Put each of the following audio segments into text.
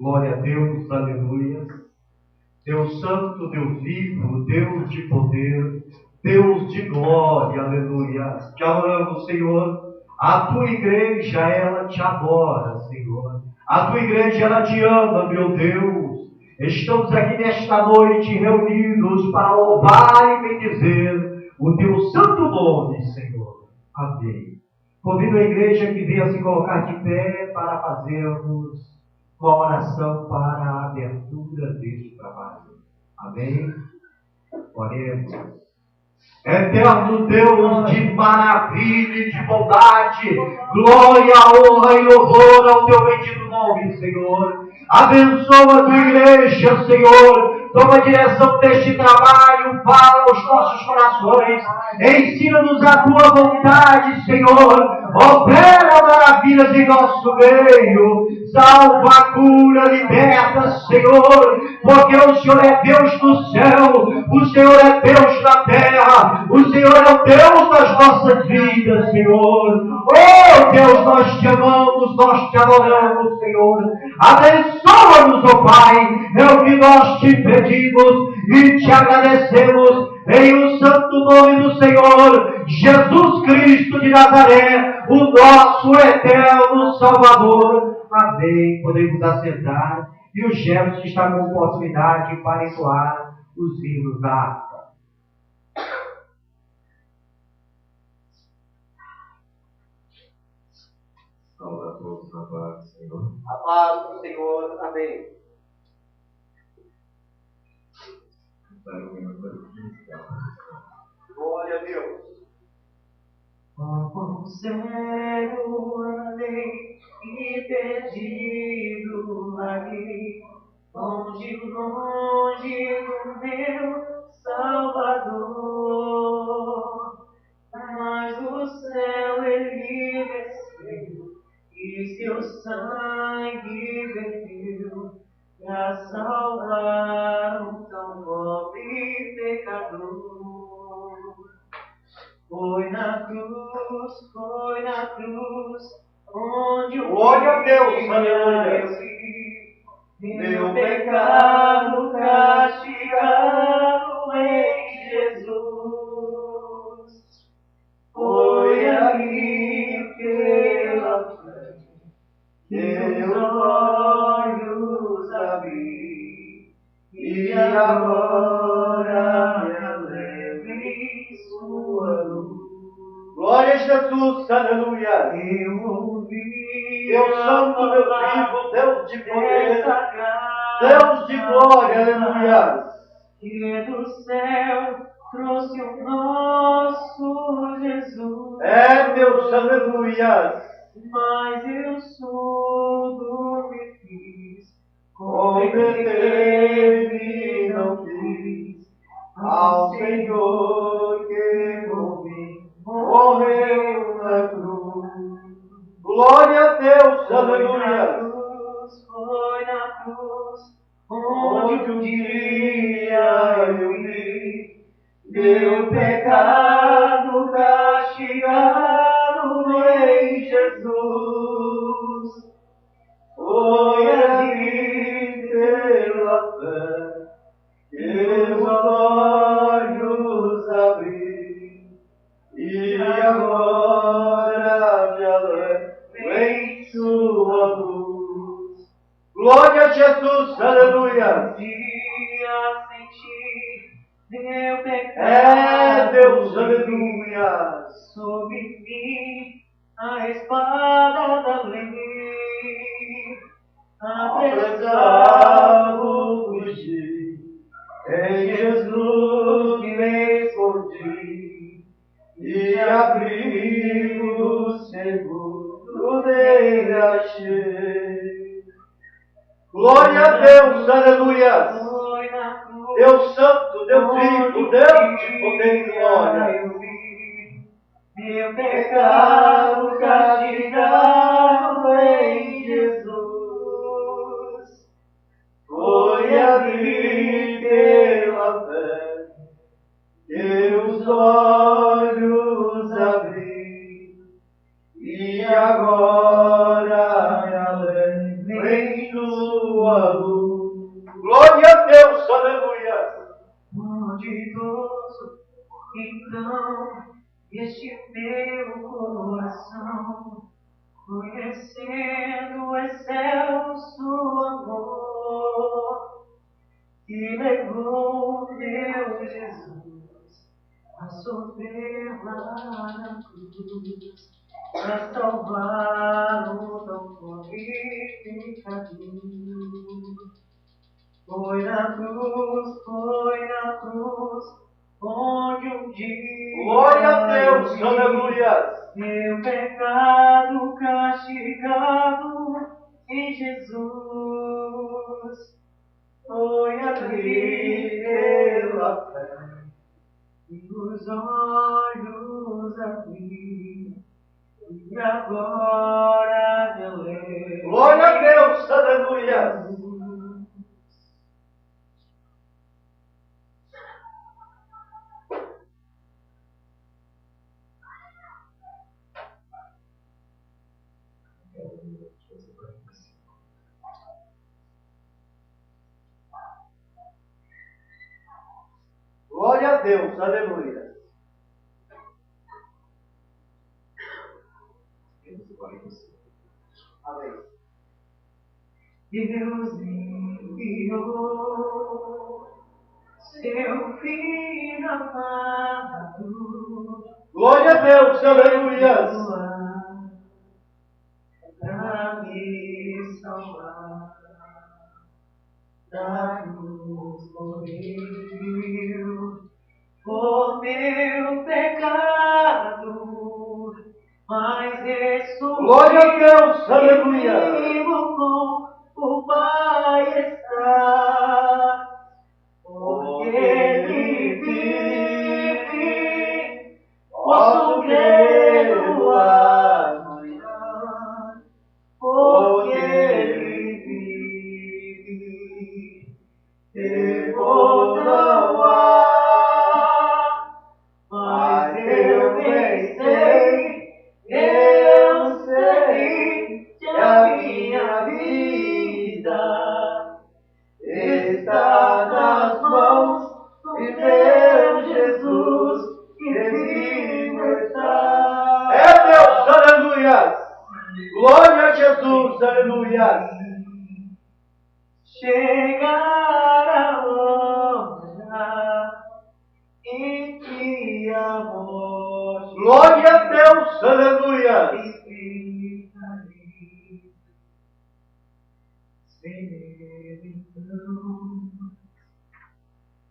Glória a Deus, aleluia. Deus santo, Deus vivo, Deus de poder, Deus de glória, aleluia. Te adoramos, Senhor. A tua igreja, ela te adora, Senhor. A tua igreja, ela te ama, meu Deus. Estamos aqui nesta noite reunidos para louvar e bendizer o teu santo nome, Senhor. Amém. Convido a igreja que venha se colocar de pé para fazermos uma oração para a abertura deste trabalho. Amém? Oremos. Eterno Deus de maravilha e de bondade, glória, honra e louvor ao teu bendito nome, Senhor. Abençoa a tua igreja, Senhor. Toma a direção deste trabalho, fala aos nossos corações. Ensina-nos a tua vontade, Senhor. Opera maravilhas em nosso meio. Salva, cura, liberta, Senhor. Porque o Senhor é Deus no céu. O Senhor é Deus na terra. O Senhor é o Deus das nossas vidas, Senhor. Oh, Deus, nós te amamos, nós te adoramos, Senhor. Abençoa-nos, ó Pai. É o que nós te pedimos e te agradecemos. Em o santo nome do Senhor, Jesus Cristo de Nazaré, o nosso eterno Salvador. Amém. Podemos assentar. E o Jefferson está com oportunidade para entoar os hinos da harpa. Salve a todos na paz do Senhor. A paz do Senhor. Amém. Glória a Deus. Com zero andei e perdido ali, longe do meu Salvador. Mas do céu ele desceu e seu sangue verteu para salvar um tão pobre pecador. Foi na cruz, onde o Glória a Deus, aleluia. meu pecado castigado em Jesus. Foi ali pela fé que meus olhos abri, e agora me leve sua luz. Glória a Jesus, aleluia. Eu ouvi Deus santo, Deus vivo, Deus de poder, Deus de glória, aleluia. Que do céu trouxe o nosso Jesus. É Deus, aleluia. Mas eu surdo me fiz, Converter-me não quis ao Senhor que por mim morreu na cruz. Glória a Deus, aleluia. Foi na cruz, onde um dia eu vi meu pecado castigado em Jesus. Foi ali pela fé que aleluia. Dia senti meu pecado. É Deus, aleluia. Sobre mim a espada da lei. Apressado fugi, em Jesus me escondi, e abrigo seguro nele achei. Glória a Deus, aleluia. Deus santo, Deus vivo, Deus de poder e glória. Meu pecado castigado em Jesus. Foi ali pela fé que os olhos abri, e agora me alegro em tua luz. Glória a Deus, aleluia. Bondoso, então, este meu coração, conhecendo o excelso amor, que levou meu Jesus a sofrer lá na cruz, para salvar o tão pobre pecador. Foi na cruz, onde um dia Glória a Deus, aleluia. meu pecado castigado em Jesus. Foi ali pela fé e os olhos abri, e agora me alegro. Glória a Deus, aleluia. Glória a Deus, aleluia. Amém. Deus enviou seu filho amado. Glória a Deus, aleluia. Para me salvar, da cruz morreu por meu pecado, mas ressuscitou. Glória a Deus, aleluia. Com o Pai está, porque Ele vive, posso crê-lo amanhã, porque Ele vive, temor não há, mas eu bem sei, eu sei que a minha vida está nas mãos de meu Jesus, que vivo está. É Deus, aleluia. Glória a Jesus, aleluia. Chegar a hora em que a morte. Glória a Deus, aleluia.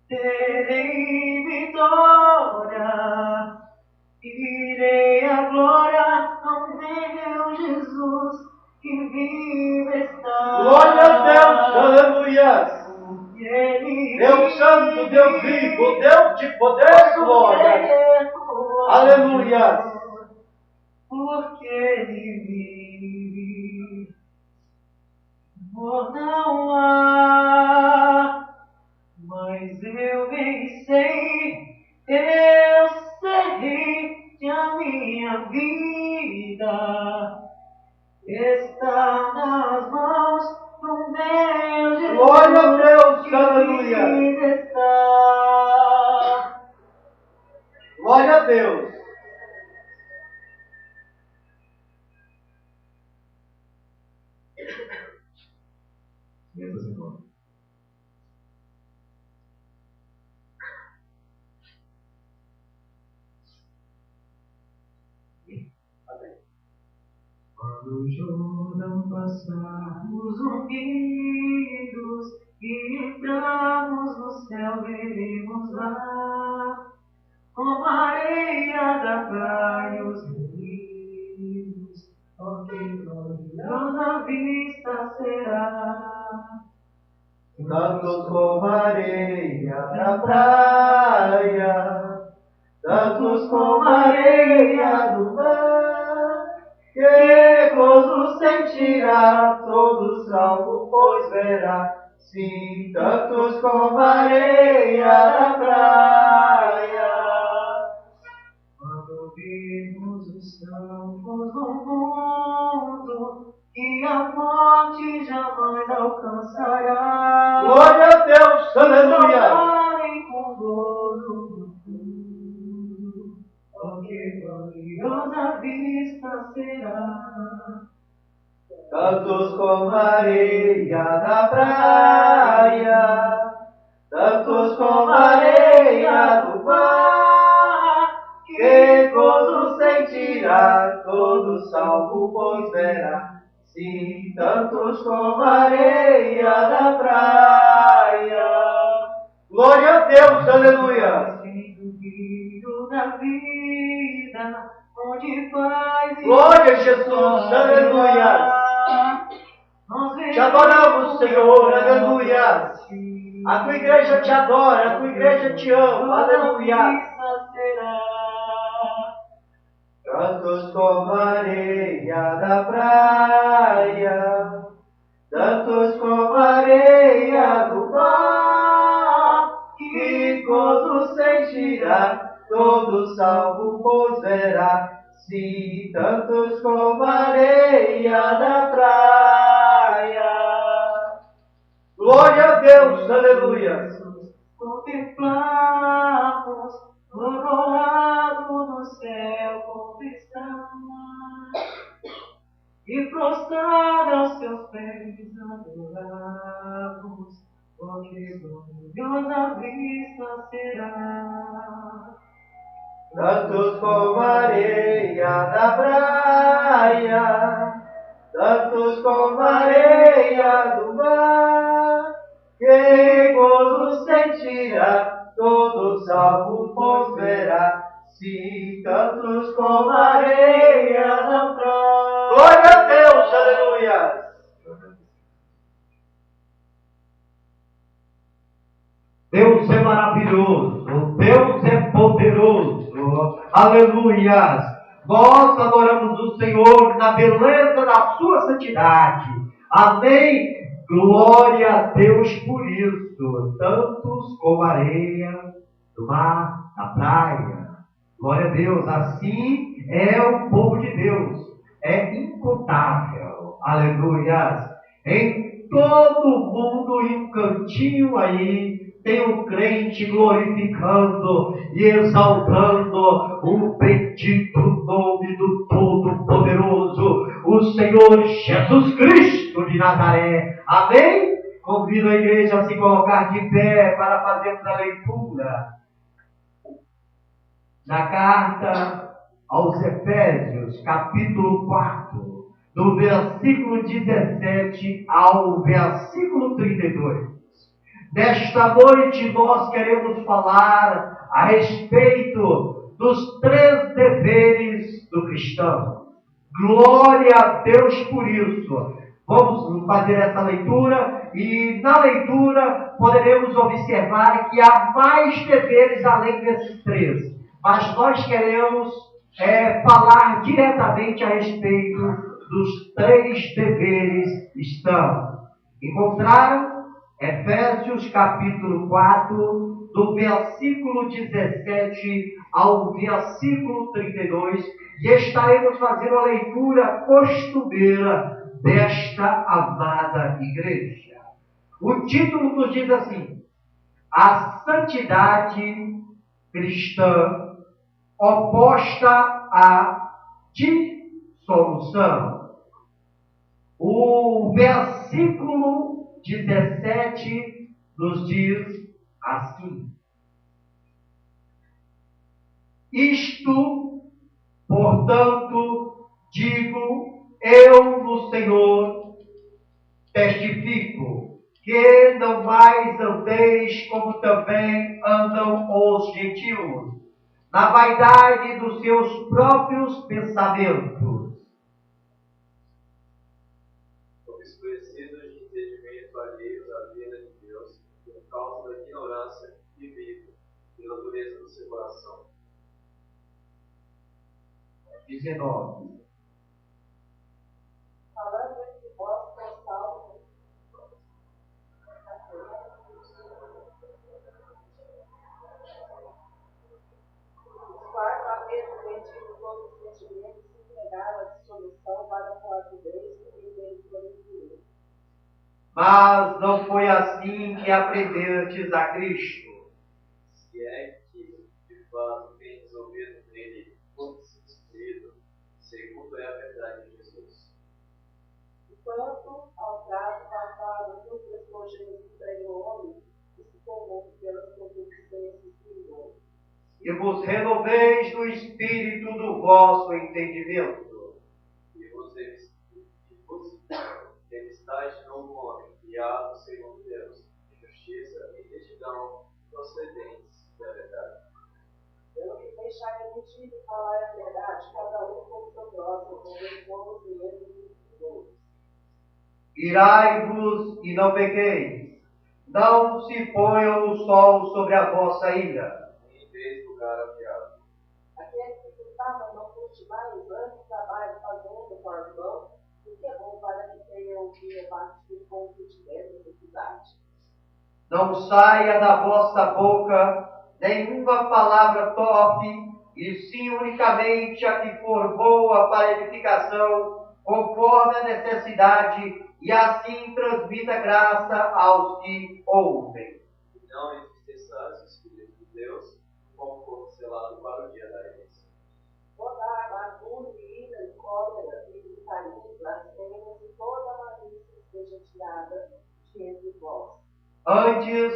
Terei vitória, irei à glória ao meu Jesus, que vive está. Glória a Deus, aleluia. Deus santo, Deus vivo, Deus de poder e glória. Aleluia. Porque Ele vive, amor não há, mas eu bem sei, eu sei que a minha vida está nas mãos do meu Jesus. Glória a Deus, que aleluia. vive está. Glória a Deus. Meus irmãos, Quando o Jordão passarmos unidos e entramos no céu, veremos lá, como a areia da praia os rios, oh, que gloriosa vista será. Tantos como a areia da praia, tantos como a areia do mar, que gozo sentirá todo salvo, pois verá. Sim, tantos como a areia da praia. Quando vimos os salvos do mundo, que a morte jamais alcançará. Glória a Deus, aleluia! Cantarem com gozo no fundo, oh, que gloriosa vista será. Tantos como a areia da praia, tantos como a areia do mar, que gozo sentirá todo salvo, pois verá. Sim, tantos como a areia da praia. Glória a Deus, aleluia! Sem duvido da vida, onde paz e Glória a Jesus, aleluia! Te adoramos, Senhor, aleluia! A tua igreja te adora, a tua igreja te ama, aleluia! Tantos como a areia da praia, tantos como a areia do mar, que gozo sentirá todo salvo, pois verá. Sim, tantos como a areia da praia. Glória a Deus, aleluia. Contemplamos coroado no céu como está, e prostrado aos seus pés adoramos, porque gloriosa vista será. Tantos como a areia da praia, tantos como a areia do mar, que gozo sentirá todo salvo, pois verá. Sim, tantos como a areia da praia. Glória a Deus, aleluia! Deus é maravilhoso, Deus é poderoso, aleluia! Nós adoramos o Senhor na beleza da sua santidade, amém? Glória a Deus por isso, tantos como a areia do mar, da praia, glória a Deus, assim é o povo de Deus, é incontável, aleluia! Em todo mundo, em um cantinho aí, tem um crente glorificando e exaltando o bendito nome do Todo-Poderoso, o Senhor Jesus Cristo de Nazaré. Amém? Convido a igreja a se colocar de pé para fazermos a leitura na carta aos Efésios, capítulo 4, do versículo 17 ao versículo 32. Nesta noite nós queremos falar a respeito dos 3 deveres do cristão. Glória a Deus por isso. Vamos fazer essa leitura e na leitura poderemos observar que há mais deveres além desses 3. Mas nós queremos falar diretamente a respeito dos 3 deveres cristãos. Encontraram? Efésios capítulo 4, do versículo 17 ao versículo 32, e estaremos fazendo a leitura costumeira desta amada igreja. O título nos diz assim: a santidade cristã oposta à dissolução. O versículo 17 nos diz assim: isto, portanto, digo eu, na vaidade dos seus próprios pensamentos. Obscurecidos de entendimento alheios à vida de Deus, por causa da ignorância que vive pela dureza do seu coração. 19. Falando entre vós com salmos, os quais, havendo metido todos os sentimentos, se entregaram à dissolução para com a pureza e deles glorificados. Mas não foi assim que aprendestes a Cristo. Se é que, de fato, tendes ouvido nele, fosse instruído, segundo é a verdade de Jesus. Quanto ao trato passado dos despojeiros do velho homem, que se corrompe pelas concupiscências do mundo, E vos renoveis no espírito do vosso entendimento. E vos revistais de novo homem, criado segundo Deus, de justiça e retidão procedentes da verdade. pelo que deixai a mentira e falar a verdade, cada um com o seu próximo, com os bons mesmos e os outros. Irai-vos e não pequeis. Não se ponha o sol sobre a vossa ira. Nem vez lugar afiado. Aquele que tentava não curte mais, antes trabalho fazendo com as mãos, o que é bom para que tenham o que repartir com o que tiver necessidade. Não saia da vossa boca nenhuma palavra torpe, e sim unicamente a que for boa para edificação, conforme a necessidade, e assim transmita graça aos que ouvem. E não entristeçais o Espírito de Deus, como for selado para o dia da herança. Toda amargura, ira, e cólera, e gritaria, blasfêmias e toda malícia seja tirada de entre vós. Antes,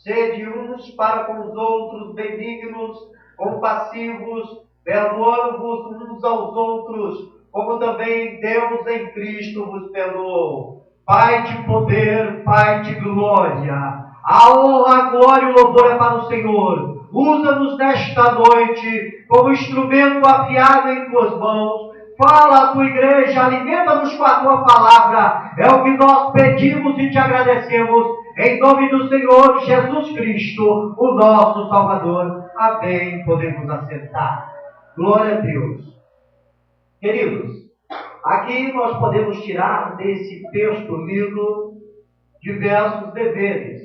sede uns para com os outros benignos, compassivos, perdoando-vos uns aos outros, como também Deus em Cristo vos perdoou. Pai de poder, Pai de glória, a honra, a glória e o louvor é para o Senhor. Usa-nos nesta noite como instrumento afiado em tuas mãos. Fala a tua igreja, alimenta-nos com a tua palavra. É o que nós pedimos e te agradecemos. Em nome do Senhor Jesus Cristo, o nosso Salvador. Amém. Podemos assentar. Glória a Deus. Queridos, aqui nós podemos tirar desse texto lido diversos deveres.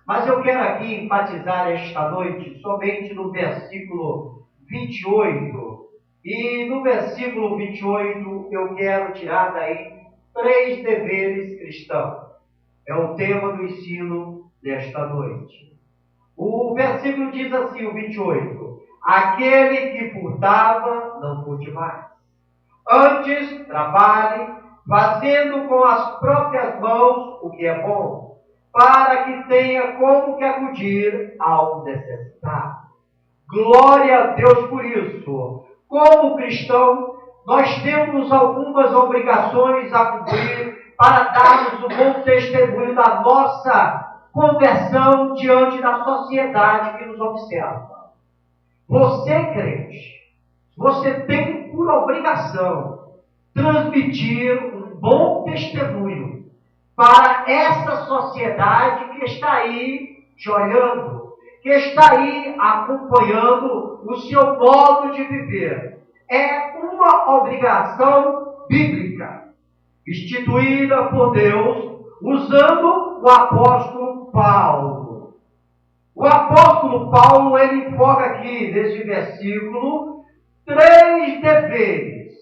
Mas eu quero aqui enfatizar esta noite somente no versículo 28. E no versículo 28 eu quero tirar daí 3 deveres cristãos. É o tema do ensino desta noite. O versículo diz assim, o 28. Aquele que furtava, não furte mais. Antes, trabalhe, fazendo com as próprias mãos o que é bom, para que tenha como que acudir ao necessitado. Glória a Deus por isso. Como cristão, nós temos algumas obrigações a cumprir para darmos o bom testemunho da nossa conversão diante da sociedade que nos observa. Você, crente, você tem por obrigação transmitir um bom testemunho para essa sociedade que está aí te olhando, que está aí acompanhando o seu modo de viver. É uma obrigação bíblica, instituída por Deus, usando o apóstolo Paulo. O apóstolo Paulo, ele foca aqui, nesse versículo, 3 deveres.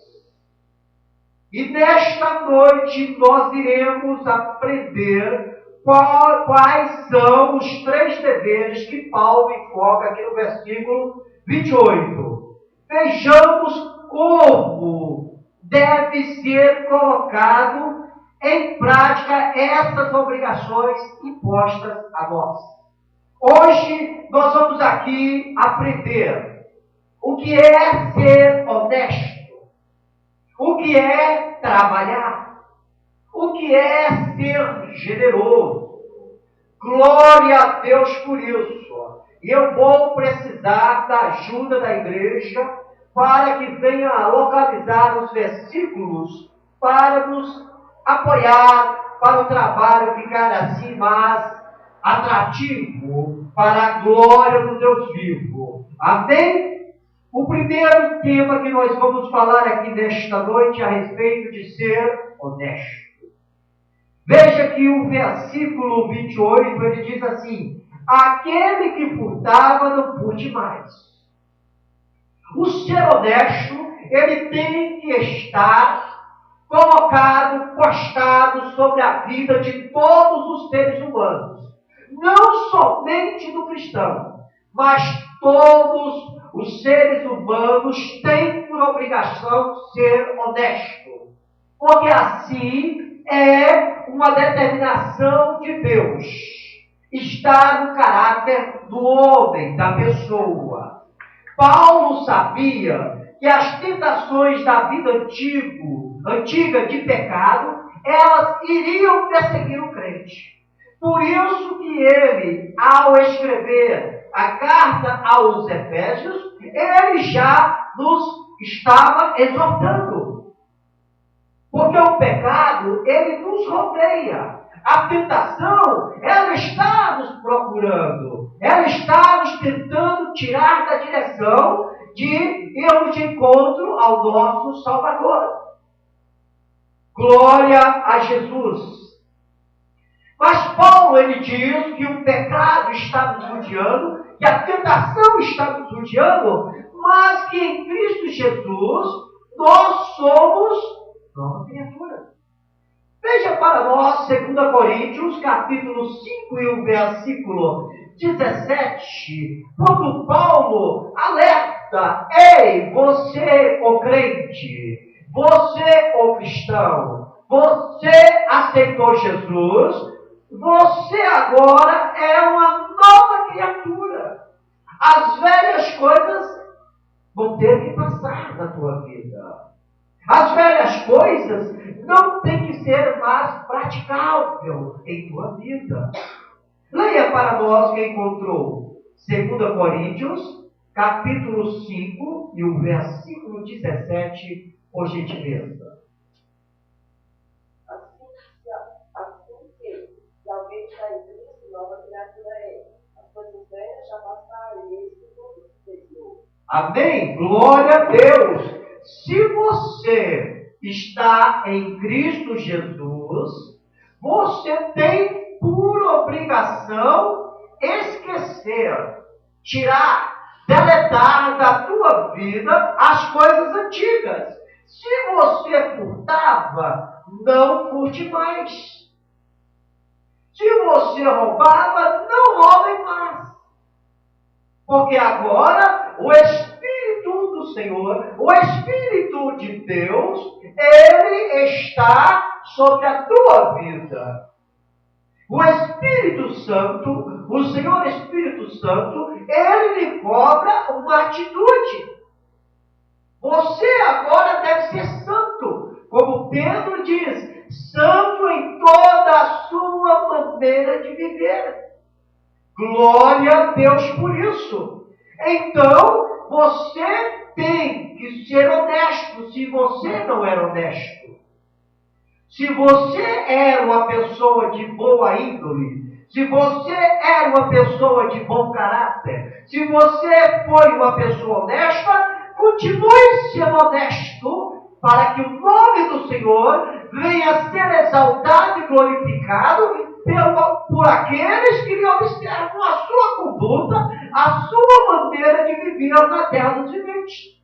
E nesta noite nós iremos aprender quais são os 3 deveres que Paulo enfoca aqui no versículo 28. Vejamos como deve ser colocado em prática essas obrigações impostas a nós. Hoje nós vamos aqui aprender o que é ser honesto, o que é trabalhar, o que é ser generoso. Glória a Deus por isso. E eu vou precisar da ajuda da igreja para que venha localizar os versículos para nos apoiar, para o trabalho ficar assim mais atrativo para a glória do Deus vivo. Amém? O primeiro tema que nós vamos falar aqui nesta noite é a respeito de ser honesto. Veja que o versículo 28, ele diz assim: aquele que furtava, não furte mais. O ser honesto, ele tem que estar colocado, postado sobre a vida de todos os seres humanos. Não somente do cristão, mas todos os seres humanos têm por obrigação ser honesto. Porque assim é uma determinação de Deus. Está no caráter do homem, da pessoa. Paulo sabia que as tentações da vida antiga de pecado, elas iriam perseguir o crente. Por isso que ele, ao escrever a carta aos Efésios, ele já nos estava exortando. Porque o pecado, ele nos rodeia. A tentação, ela está nos procurando. Ela está nos tentando tirar da direção de irmos de encontro ao nosso Salvador. Glória a Jesus. Mas Paulo, ele diz que o pecado está nos rodeando, que a tentação está nos rodeando, mas que em Cristo Jesus nós somos nova criatura. Veja para nós 2 Coríntios, capítulo 5 e o versículo 17, quando Paulo alerta: ei, você, o crente, você, o cristão, você aceitou Jesus, você agora é uma nova criatura. As velhas coisas vão ter que passar na tua vida. As velhas coisas não tem que ser mais praticável em tua vida. Leia para nós quem encontrou 2 Coríntios, capítulo 5 e o versículo 17, por gentileza. Assim que, se alguém está em Cristo, nova criatura é. As coisas velhas já passaram e eis que tudo se fez novo. Amém? Glória a Deus! Se você está em Cristo Jesus, você tem por obrigação esquecer, tirar, deletar da tua vida as coisas antigas. Se você furtava, não furte mais. Se você roubava, não roube mais. Porque agora o Espírito do Senhor, o Espírito de Deus, ele está sobre a tua vida. O Espírito Santo, o Senhor Espírito Santo, ele lhe cobra uma atitude. Você agora deve ser santo, como Pedro diz, santo em toda a sua maneira de viver. Glória a Deus por isso. Então, você tem que ser honesto, se você não era honesto. Se você era uma pessoa de boa índole, se você era uma pessoa de bom caráter, se você foi uma pessoa honesta, continue sendo honesto, para que o nome do Senhor venha a ser exaltado e glorificado por aqueles que lhe observam a sua conduta, a sua maneira de viver na terra dos viventes.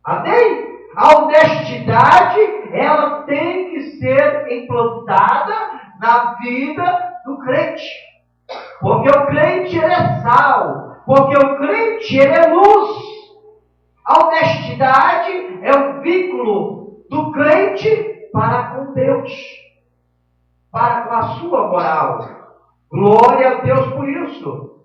Amém? A honestidade, ela tem que ser implantada na vida do crente. Porque o crente, ele é sal. Porque o crente, ele é luz. A honestidade é o vínculo do crente para com Deus, para com a sua moral. Glória a Deus por isso.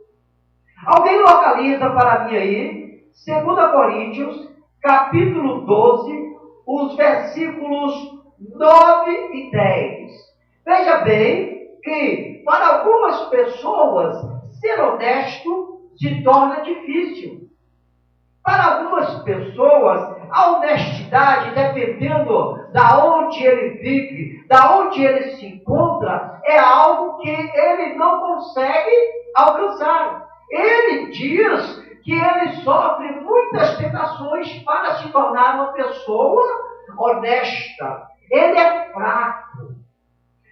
Alguém localiza para mim aí 2 Coríntios, capítulo 12, os versículos 9 e 10. Veja bem que para algumas pessoas ser honesto se torna difícil. Para algumas pessoas, a honestidade, dependendo da onde ele vive, da onde ele se encontra, é algo que ele não consegue alcançar. Ele diz que ele sofre muitas tentações para se tornar uma pessoa honesta. Ele é fraco.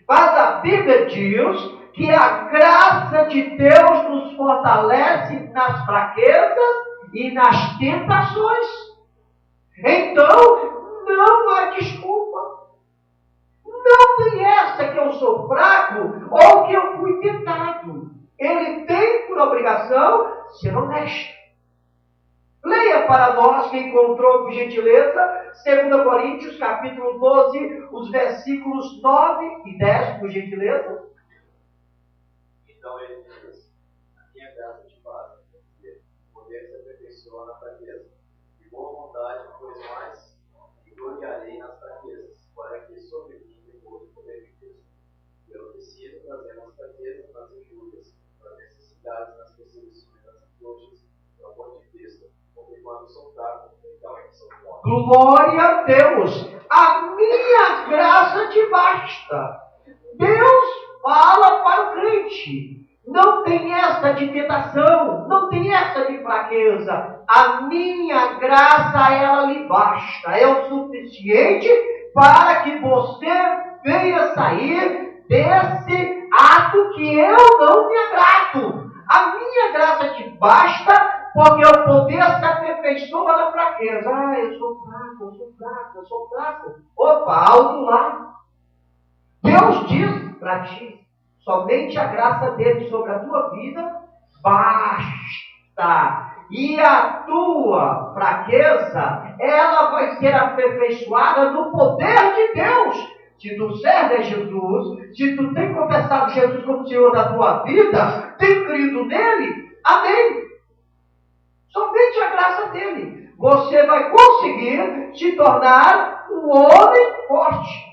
Mas a Bíblia diz que a graça de Deus nos fortalece nas fraquezas e nas tentações. Então, não há desculpa. Não tem essa que eu sou fraco ou que eu fui tentado. Ele tem por obrigação ser honesto. Leia para nós, quem encontrou, por gentileza, 2 Coríntios, capítulo 12, os versículos 9 e 10, por gentileza. Então ele diz: a minha graça te basta, porque o poder se aperfeiçoa na fraqueza. De boa vontade, pois mais me gloriarei nas fraquezas, para que sobre mim repouse o poder de Cristo. Eu decido trazer nas fraquezas, nas injúrias, nas necessidades, nas perseguições, nas angústias, no amor de Cristo, porque quando sou fraco, então é que sou forte. Glória a Deus! A minha graça te basta. Deus fala para o crente. Não tem essa de tentação, não tem essa de fraqueza. A minha graça, ela lhe basta. É o suficiente para que você venha sair desse ato que eu não me agrado. A minha graça te basta, porque o poder se aperfeiçoa na fraqueza. Eu sou fraco, eu sou fraco, eu sou fraco. Opa, alto lá. Deus diz para ti, somente a graça dele sobre a tua vida basta. E a tua fraqueza, ela vai ser aperfeiçoada no poder de Deus. Se tu serve a Jesus, se tu tem confessado Jesus como Senhor da tua vida, tem crido nele, amém. Somente a graça dele. Você vai conseguir se tornar um homem forte.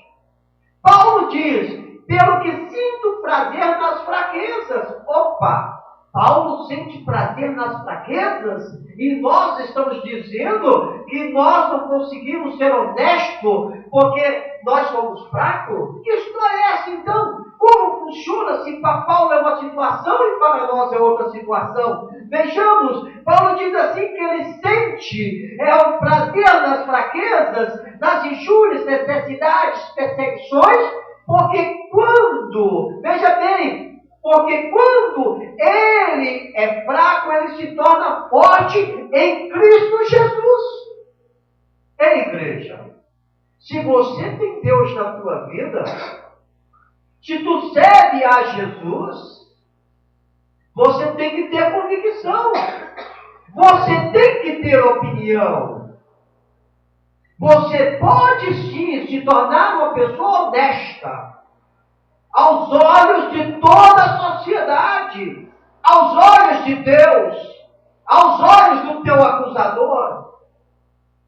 Paulo diz: pelo que sinto prazer nas fraquezas. Opa! Paulo sente prazer nas fraquezas? E nós estamos dizendo que nós não conseguimos ser honestos porque nós somos fracos? Que história é essa então? Como funciona se para Paulo é uma situação e para nós é outra situação? Vejamos, Paulo diz assim que ele sente o prazer nas fraquezas, nas injúrias, necessidades, perseguições, porque quando ele é fraco, ele se torna forte em Cristo Jesus. Ei, igreja, se você tem Deus na tua vida, se tu serve a Jesus, você tem que ter convicção, você tem que ter opinião. Você pode sim se tornar uma pessoa honesta aos olhos de toda a sociedade, aos olhos de Deus, aos olhos do teu acusador.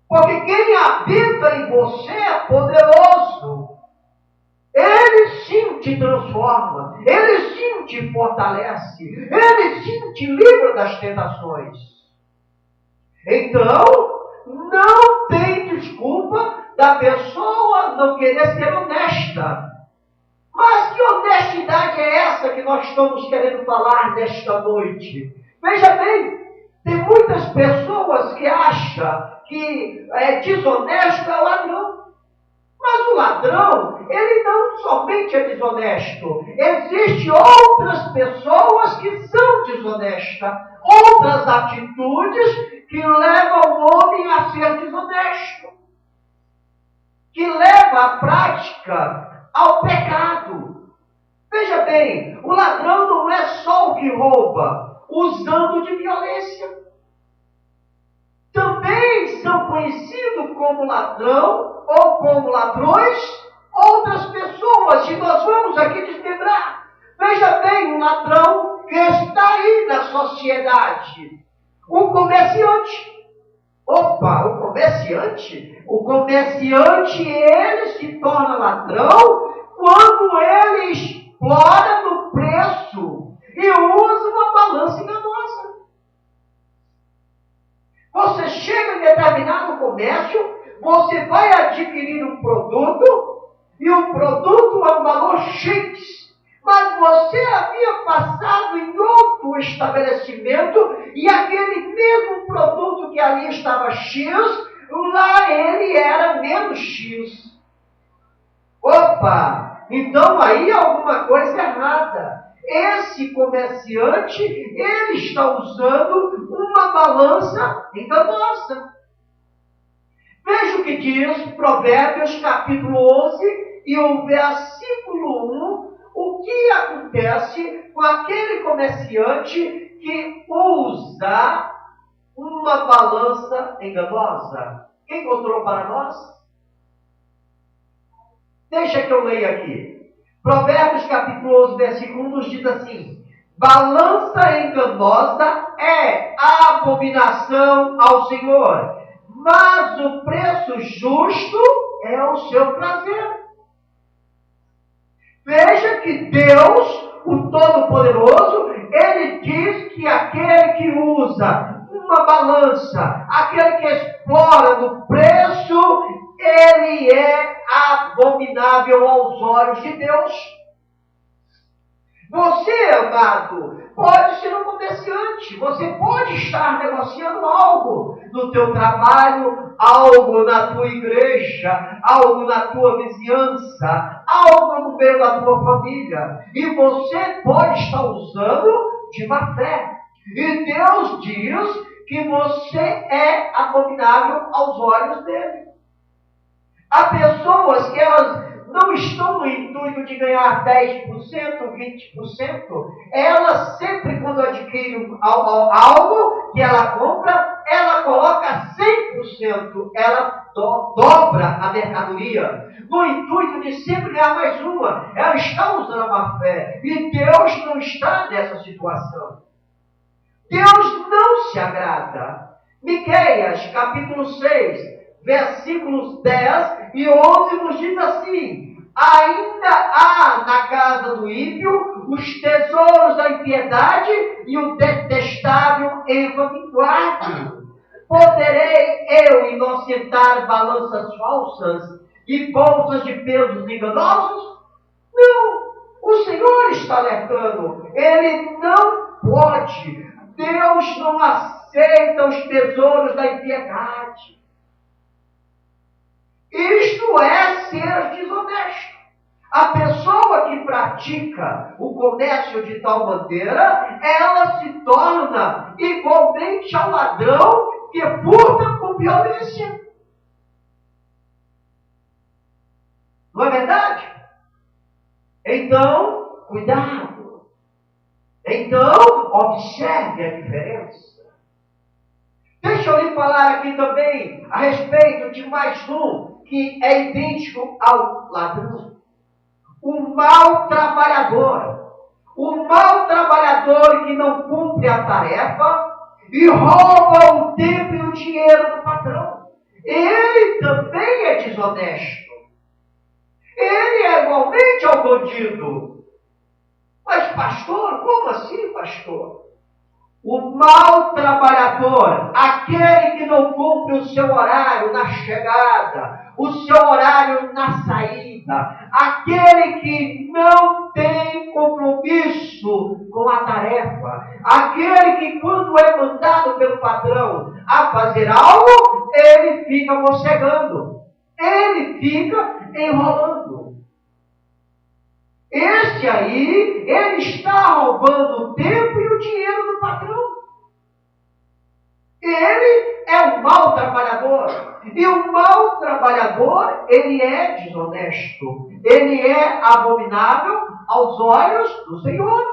Porque quem habita em você é poderoso. Ele sim te transforma, ele sim te fortalece, ele sim te livra das tentações. Então, não tem desculpa da pessoa não querer ser honesta. Mas que honestidade é essa que nós estamos querendo falar nesta noite? Veja bem, tem muitas pessoas que acham que desonesto é ladrão. Mas o ladrão, ele não somente é desonesto. Existem outras pessoas que são desonestas. Outras atitudes que levam o homem a ser desonesto. Que leva a prática ao pecado. Veja bem, o ladrão não é só o que rouba, usando de violência. Também são conhecidos como ladrão ou como ladrões outras pessoas, e nós vamos aqui desmembrar. Veja bem, um ladrão que está aí na sociedade, um comerciante. Opa, o comerciante ele se torna ladrão quando ele explora no preço e usa uma balança enganosa. Você chega em determinado comércio, você vai adquirir um produto, e o produto é um valor X. Mas você havia passado em outro estabelecimento, e aquele mesmo produto que ali estava X, lá ele era menos X. Opa! Então aí alguma coisa errada. Esse comerciante, ele está usando uma balança enganosa. Veja o que diz Provérbios capítulo 11 e o versículo 1, o que acontece com aquele comerciante que usa uma balança enganosa. Quem encontrou para nós? Deixa que eu leia aqui. Provérbios capítulo 11, versículo 1 nos diz assim: balança enganosa é abominação ao Senhor, mas o preço justo é o seu prazer. Veja que Deus, o Todo-Poderoso, Ele diz que aquele que usa uma balança, aquele que explora no preço, ele é abominável aos olhos de Deus. Você, amado, pode ser um comerciante. Você pode estar negociando algo no teu trabalho, algo na tua igreja, algo na tua vizinhança, algo no meio da tua família. E você pode estar usando de má fé. E Deus diz que você é abominável aos olhos dele. Há pessoas que elas não estão no intuito de ganhar 10%, 20%. Elas sempre, quando adquirem algo que ela compra, ela coloca 100%. Ela dobra a mercadoria, no intuito de sempre ganhar mais uma. Ela está usando a má fé. E Deus não está nessa situação. Deus não se agrada. Miqueias, capítulo 6, versículos 10 e 11 nos diz assim: ainda há na casa do ímpio os tesouros da impiedade e o detestável envamiguado. Poderei eu inocentar balanças falsas e bolsas de pesos enganosos? Não! O Senhor está alertando. Ele não pode. Deus não aceita os tesouros da impiedade. Isto é ser desonesto. A pessoa que pratica o comércio de tal maneira, ela se torna igualmente ao ladrão que furta com violência. Não é verdade? Então, cuidado. Então, observe a diferença. Deixa eu lhe falar aqui também a respeito de mais um que é idêntico ao ladrão. O mau trabalhador. O mau trabalhador que não cumpre a tarefa e rouba o tempo e o dinheiro do patrão. Ele também é desonesto. Ele é igualmente ao bandido. Mas, pastor, como assim, pastor? O mau trabalhador, aquele que não cumpre o seu horário na chegada, o seu horário na saída, aquele que não tem compromisso com a tarefa, aquele que quando é mandado pelo patrão a fazer algo, ele fica mocegando, ele fica enrolando. Este aí, ele está roubando o tempo e o dinheiro do patrão. Ele é um mau trabalhador. E o mau trabalhador, ele é desonesto. Ele é abominável aos olhos do Senhor.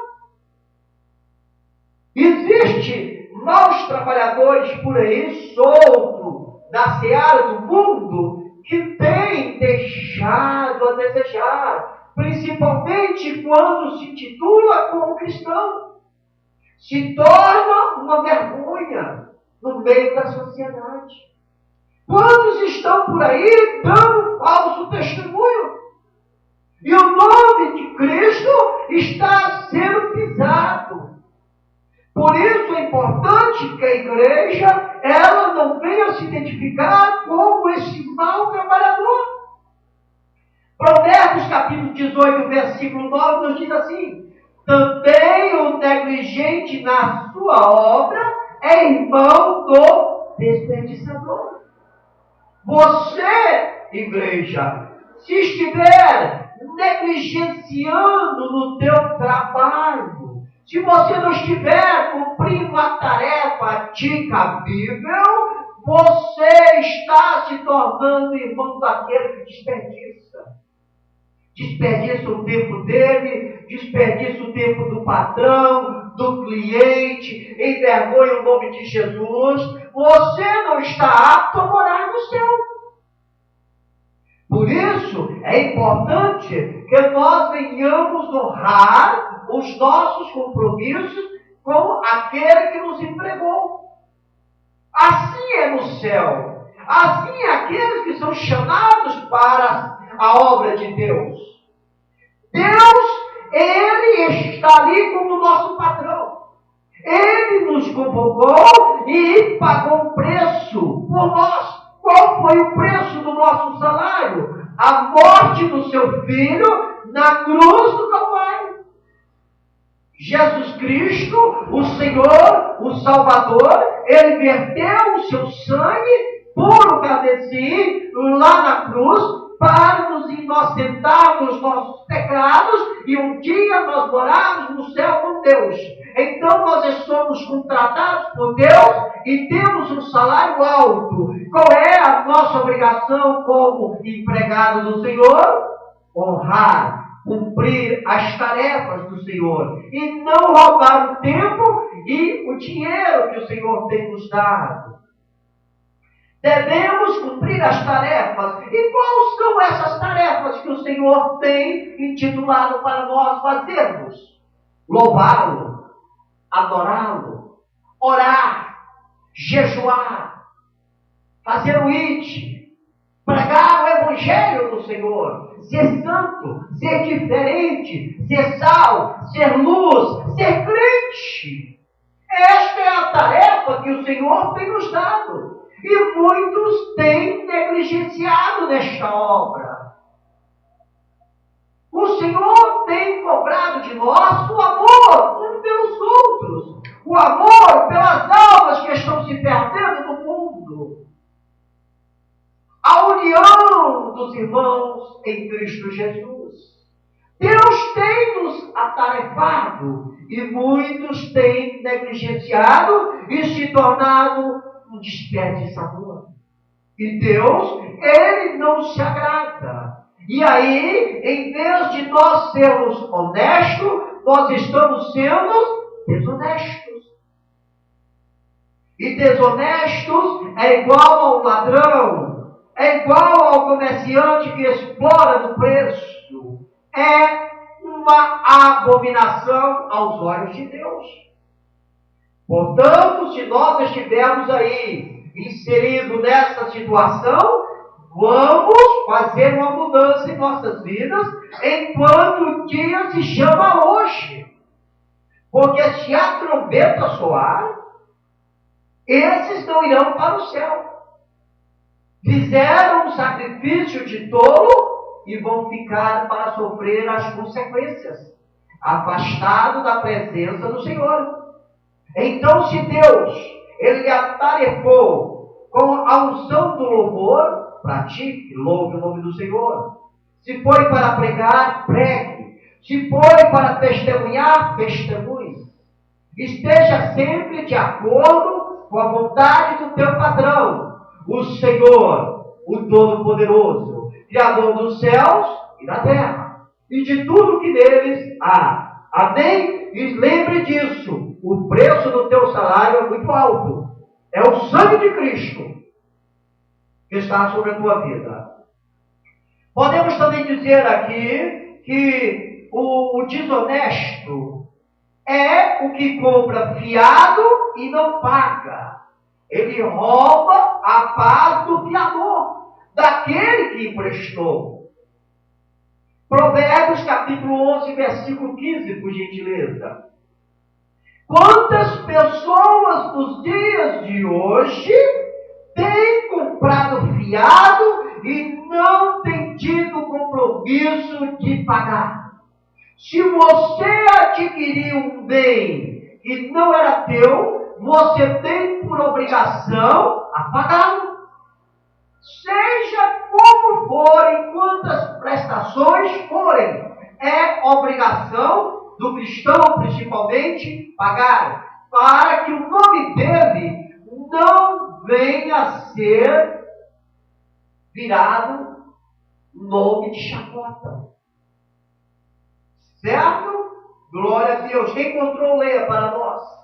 Existe maus trabalhadores por aí, solto, na seara do mundo, que têm deixado a desejar. Principalmente quando se titula como cristão. Se torna uma vergonha no meio da sociedade. Quantos estão por aí dando falso testemunho? E o nome de Cristo está sendo pisado. Por isso é importante que a igreja, ela não venha se identificar como esse mau trabalhador. Provérbios capítulo 18, versículo 9, nos diz assim: também o negligente na sua obra é irmão do desperdiçador. Você, igreja, se estiver negligenciando no teu trabalho, se você não estiver cumprindo a tarefa a ti cabível, você está se tornando irmão daquele que desperdiça. Desperdiça o tempo dele, desperdiça o tempo do patrão, do cliente, envergonha o nome de Jesus. Você não está apto a morar no céu. Por isso, é importante que nós venhamos honrar os nossos compromissos com aquele que nos empregou. Assim é no céu. Assim é aqueles que são chamados para a obra de Deus. Deus, Ele está ali como nosso patrão. Ele nos convocou e pagou um preço por nós. Qual foi o preço do nosso salário? A morte do seu Filho na cruz do Calvário. Jesus Cristo, o Senhor, o Salvador, Ele verteu o seu sangue puro carmesim lá na cruz para nos inocentar dos nossos pecados e um dia nós morarmos no céu com Deus. Então nós somos contratados por Deus e temos um salário alto. Qual é a nossa obrigação como empregado do Senhor? Honrar, cumprir as tarefas do Senhor e não roubar o tempo e o dinheiro que o Senhor tem nos dado. Devemos cumprir as tarefas. E quais são essas tarefas que o Senhor tem intitulado para nós fazermos? Louvá-lo, adorá-lo, orar, jejuar, fazer o IT, pregar o Evangelho do Senhor, ser santo, ser diferente, ser sal, ser luz, ser crente. Esta é a tarefa que o Senhor tem nos dado. E muitos têm negligenciado nesta obra. O Senhor tem cobrado de nós o amor uns pelos outros. O amor pelas almas que estão se perdendo no mundo. A união dos irmãos em Cristo Jesus. Deus tem nos atarefado e muitos têm negligenciado e se tornado um desperdiçador. E Deus, Ele não se agrada. E aí, em vez de nós sermos honestos, nós estamos sendo desonestos. E desonestos é igual ao ladrão, é igual ao comerciante que explora no preço. É uma abominação aos olhos de Deus. Portanto, se nós estivermos aí inseridos nessa situação, vamos fazer uma mudança em nossas vidas enquanto o dia se chama hoje. Porque se a trombeta soar, esses não irão para o céu. Fizeram um sacrifício de tolo e vão ficar para sofrer as consequências, afastados da presença do Senhor. Então, se Deus, Ele lhe atarefou com a unção do louvor, pratique, louve o nome do Senhor. Se foi para pregar, pregue. Se foi para testemunhar, testemunhe. Esteja sempre de acordo com a vontade do teu patrão, o Senhor, o Todo-Poderoso, Criador dos céus e da terra, e de tudo que neles há. Amém? E lembre disso. O preço do teu salário é muito alto. É o sangue de Cristo que está sobre a tua vida. Podemos também dizer aqui que o desonesto é o que compra fiado e não paga. Ele rouba a paz do fiador, daquele que emprestou. Provérbios capítulo 11, versículo 15, por gentileza. Quantas pessoas nos dias de hoje têm comprado fiado e não têm tido compromisso de pagar? Se você adquiriu um bem que não era teu, você tem por obrigação a pagá-lo. Seja como forem, quantas prestações forem, é obrigação do cristão, principalmente, pagar, para que o nome dele não venha a ser virado nome de chacota. Certo? Glória a Deus. Quem encontrou, leia para nós.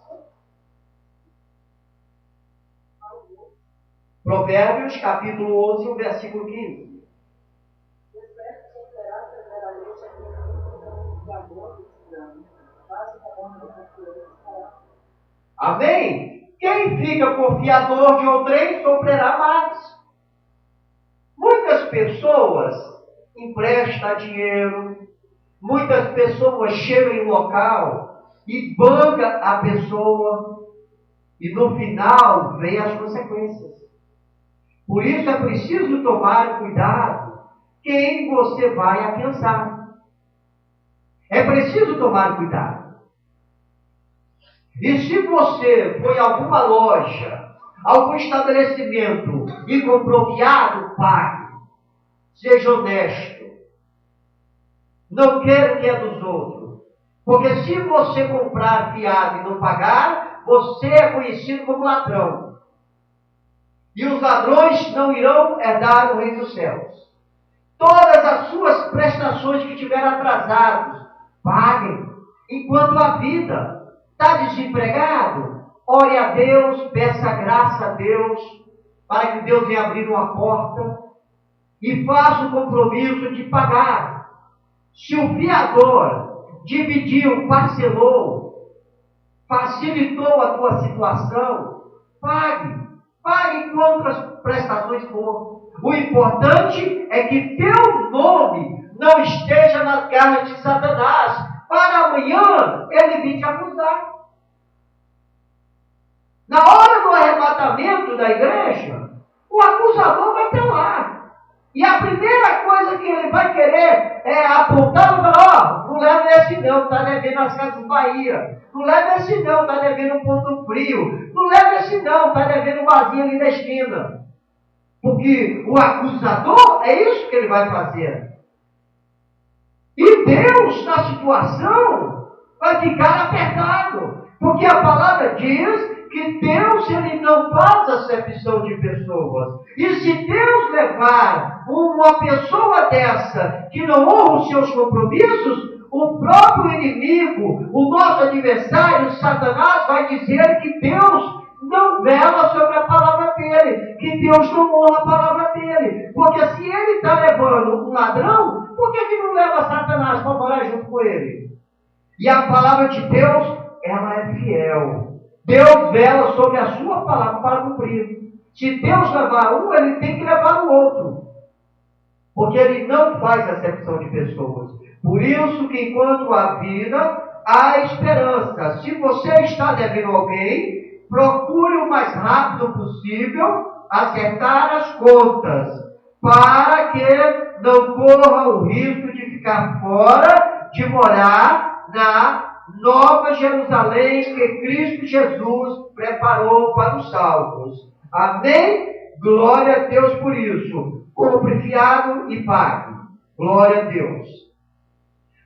Provérbios, capítulo 11, versículo 15. Amém? Quem fica confiador de outrem sofrerá mais. Muitas pessoas emprestam dinheiro, muitas pessoas chegam em um local e bancam a pessoa, e no final vem as consequências. Por isso é preciso tomar cuidado quem você vai afiançar. É preciso tomar cuidado. E se você foi a alguma loja, algum estabelecimento e comprou fiado, pague. Seja honesto. Não quero o que é dos outros. Porque se você comprar fiado e não pagar, você é conhecido como ladrão. E os ladrões não irão herdar o reino dos céus. Todas as suas prestações que tiverem atrasados, paguem. Enquanto a vida está desempregado, ore a Deus, peça graça a Deus, para que Deus venha abrir uma porta e faça o compromisso de pagar. Se o fiador dividiu, parcelou, facilitou a tua situação, pague. Pague quantas prestações for. O importante é que teu nome não esteja nas garras de Satanás, para amanhã ele vir te acusar. Na hora do arrebatamento da igreja, o acusador vai estar lá. E a primeira coisa que ele vai querer é apontar e falar: não leva esse não, está devendo as Casas Bahia. Não leva esse não, está devendo um Ponto Frio. Não leva esse não, está devendo um vazio ali na esquina. Porque o acusador, é isso que ele vai fazer. E Deus, na situação, vai ficar apertado. Porque a palavra diz que Deus, ele não faz acepção de pessoas. E se Deus levar uma pessoa dessa que não honra os seus compromissos, o próprio inimigo, o nosso adversário, Satanás, vai dizer que Deus não vela sobre a palavra dele, que Deus não honra a palavra dele. Porque se ele está levando um ladrão, por que não leva Satanás para morar junto com ele? E a palavra de Deus, ela é fiel. Deus vela sobre a sua palavra para cumprir. Se Deus levar um, ele tem que levar o outro. Porque ele não faz acepção de pessoas. Por isso que enquanto há vida, há esperança. Se você está devendo alguém, procure o mais rápido possível acertar as contas, para que não corra o risco de ficar fora, de morar na Nova Jerusalém que Cristo Jesus preparou para os salvos. Amém? Glória a Deus por isso. Compre fiado e pague. Glória a Deus.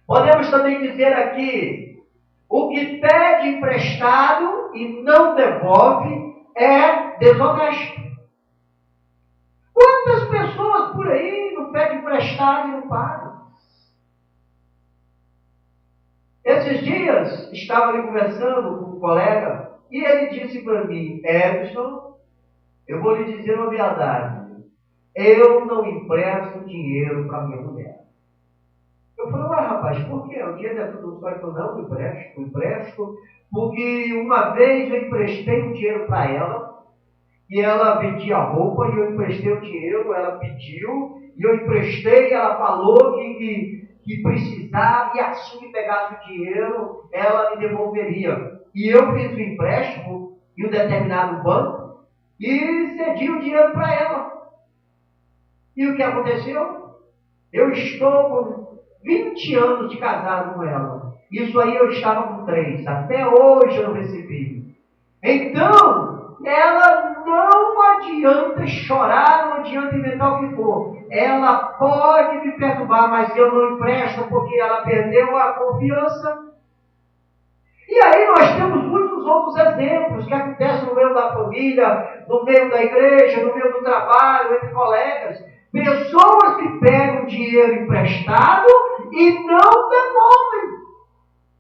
Podemos também dizer aqui, o que pede emprestado e não devolve é desonesto. Quantas pessoas por aí não pedem emprestado e não pagam? Esses dias, estava ali conversando com um colega, e ele disse para mim: Edson, eu vou lhe dizer uma verdade, eu não empresto dinheiro para minha mulher. Eu falei: mas rapaz, por quê? O dinheiro é tudo só. Eu não empresto, porque uma vez eu emprestei um dinheiro para ela, e ela vendia roupa, e eu emprestei o dinheiro, ela pediu, e eu emprestei, ela falou que precisava, e assim que pegasse o dinheiro, ela me devolveria. E eu fiz um empréstimo em um determinado banco e cedi o dinheiro para ela. E o que aconteceu? Eu estou com 20 anos de casado com ela. Isso aí eu estava com 3. Até hoje eu não recebi. Então, ela não adianta chorar, não adianta inventar o que for. Ela pode me perturbar, mas eu não empresto porque ela perdeu a confiança. E aí nós temos muitos outros exemplos que acontecem no meio da família, no meio da igreja, no meio do trabalho, entre colegas. Pessoas que pegam dinheiro emprestado e não devolvem.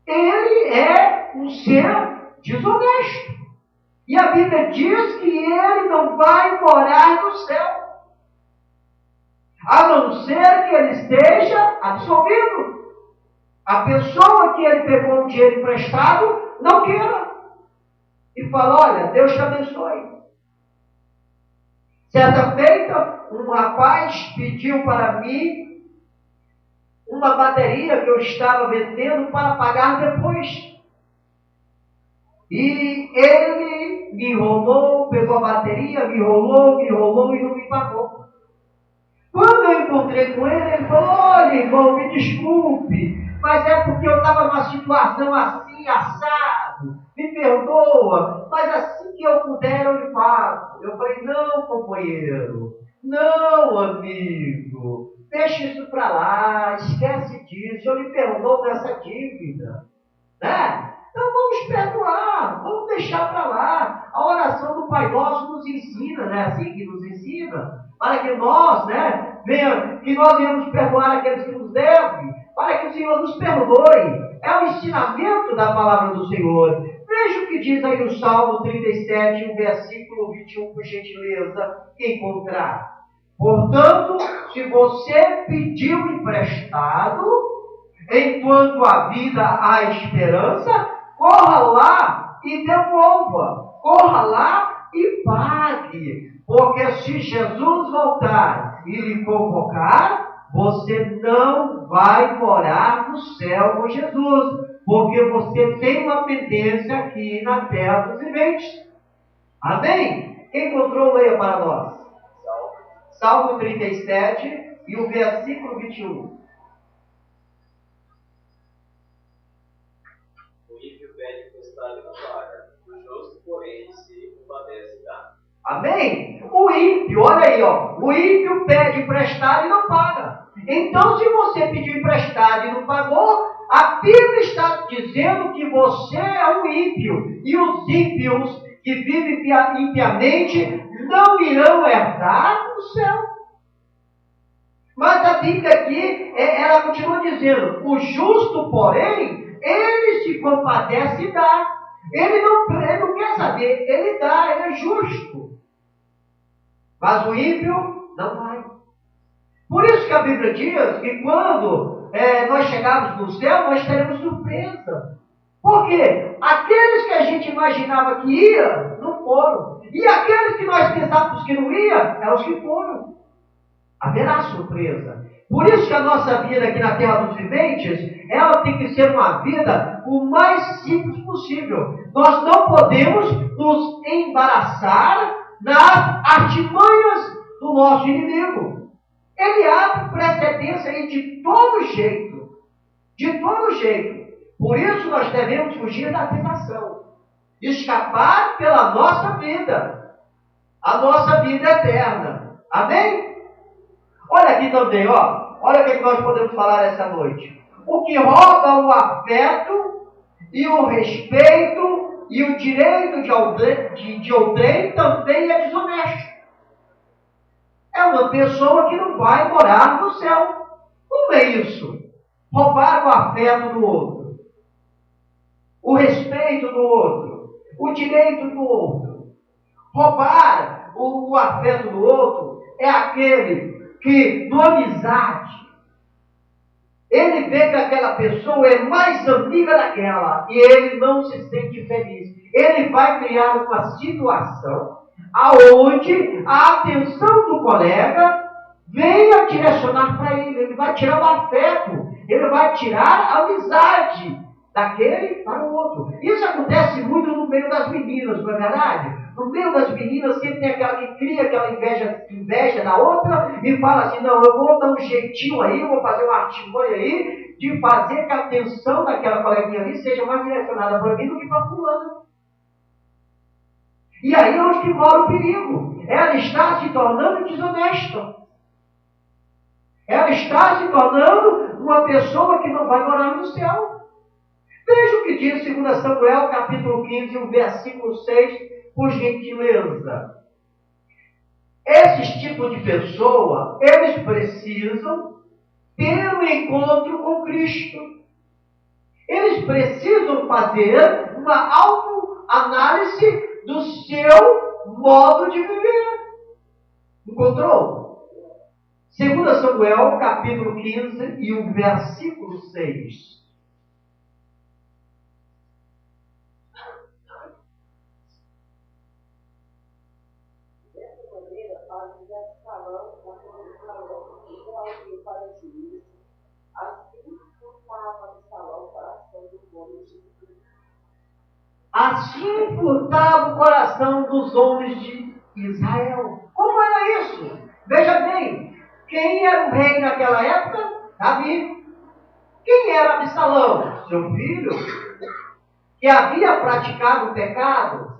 Ele é um ser desonesto. E a Bíblia diz que ele não vai morar no céu, a não ser que ele esteja absolvido. A pessoa que ele pegou o dinheiro emprestado não queira. E fala, olha, Deus te abençoe. Certa feita, um rapaz pediu para mim uma bateria que eu estava vendendo para pagar depois. E ele me enrolou, pegou a bateria, me enrolou e não me pagou. Quando eu encontrei com ele, ele falou, olha, irmão, me desculpe, mas é porque eu estava numa situação assim, assado, me perdoa, mas assim que eu puder eu lhe pago. Eu falei, não, companheiro, não, amigo, deixa isso para lá, esquece disso, eu lhe perdoo dessa dívida, né? Então vamos perdoar, vamos deixar para lá. A oração do Pai Nosso nos ensina, né? Assim que nos ensina, para que nós, né, que nós venhamos perdoar aqueles que nos devem, para que o Senhor nos perdoe. É o ensinamento da palavra do Senhor. Veja o que diz aí no Salmo 37, o versículo 21, por gentileza, quem encontrar. Portanto, se você pediu emprestado, enquanto a vida há esperança, corra lá e devolva. Corra lá e pague. Porque se Jesus voltar e lhe convocar, você não vai morar no céu com Jesus. Porque você tem uma pendência aqui na terra dos viventes. Amém? Quem encontrou, leia para nós. Salmo 37 e o versículo 21. Pede emprestado e não paga. O justo, porém, se compadece e dá. Amém? O ímpio, olha aí, ó. O ímpio pede emprestado e não paga. Então, se você pediu emprestado e não pagou, a Bíblia está dizendo que você é um ímpio. E os ímpios que vivem impiamente não irão herdar o céu. Mas a Bíblia aqui, ela continua dizendo, o justo, porém, ele se compadece e dá. Ele não quer saber, ele dá, ele é justo. Mas o ímpio não vai. Por isso que a Bíblia diz que quando nós chegarmos no céu, nós teremos surpresa. Por quê? Aqueles que a gente imaginava que ia, não foram. E aqueles que nós pensávamos que não ia, eram os que foram. Haverá surpresa. Por isso que a nossa vida aqui na Terra dos Viventes, ela tem que ser uma vida o mais simples possível. Nós não podemos nos embaraçar nas artimanhas do nosso inimigo. Ele abre precedência aí de todo jeito. De todo jeito. Por isso nós devemos fugir da tentação. Escapar pela nossa vida. A nossa vida eterna. Amém? Olha aqui também, ó. Olha o que nós podemos falar essa noite. O que rouba o afeto e o respeito e o direito de outrem também é desonesto. É uma pessoa que não vai morar no céu. Como é isso? Roubar o afeto do outro, o respeito do outro, o direito do outro. Roubar o afeto do outro é aquele que, no amizade, ele vê que aquela pessoa é mais amiga daquela e ele não se sente feliz. Ele vai criar uma situação aonde a atenção do colega venha direcionar para ele. Ele vai tirar o afeto, ele vai tirar a amizade daquele para o outro. Isso acontece muito no meio das meninas, não é verdade? No meio das meninas sempre tem aquela que cria aquela inveja da outra e fala assim, não, eu vou dar um jeitinho aí, eu vou fazer uma artimanha aí de fazer que a atenção daquela coleguinha ali seja mais direcionada para mim do que para fulano. E aí é onde que mora o perigo. Ela está se tornando desonesta. Ela está se tornando uma pessoa que não vai morar no céu. Veja o que diz 2 Samuel, capítulo 15, o versículo 6, por gentileza. Esses tipos de pessoa, eles precisam ter um encontro com Cristo. Eles precisam fazer uma autoanálise do seu modo de viver. Encontrou? 2 Samuel, capítulo 15 e o versículo 6. Assim furtava o coração dos homens de Israel. Como era isso? Veja bem, quem era o rei naquela época? Davi. Quem era Absalão? Seu filho, que havia praticado o pecado,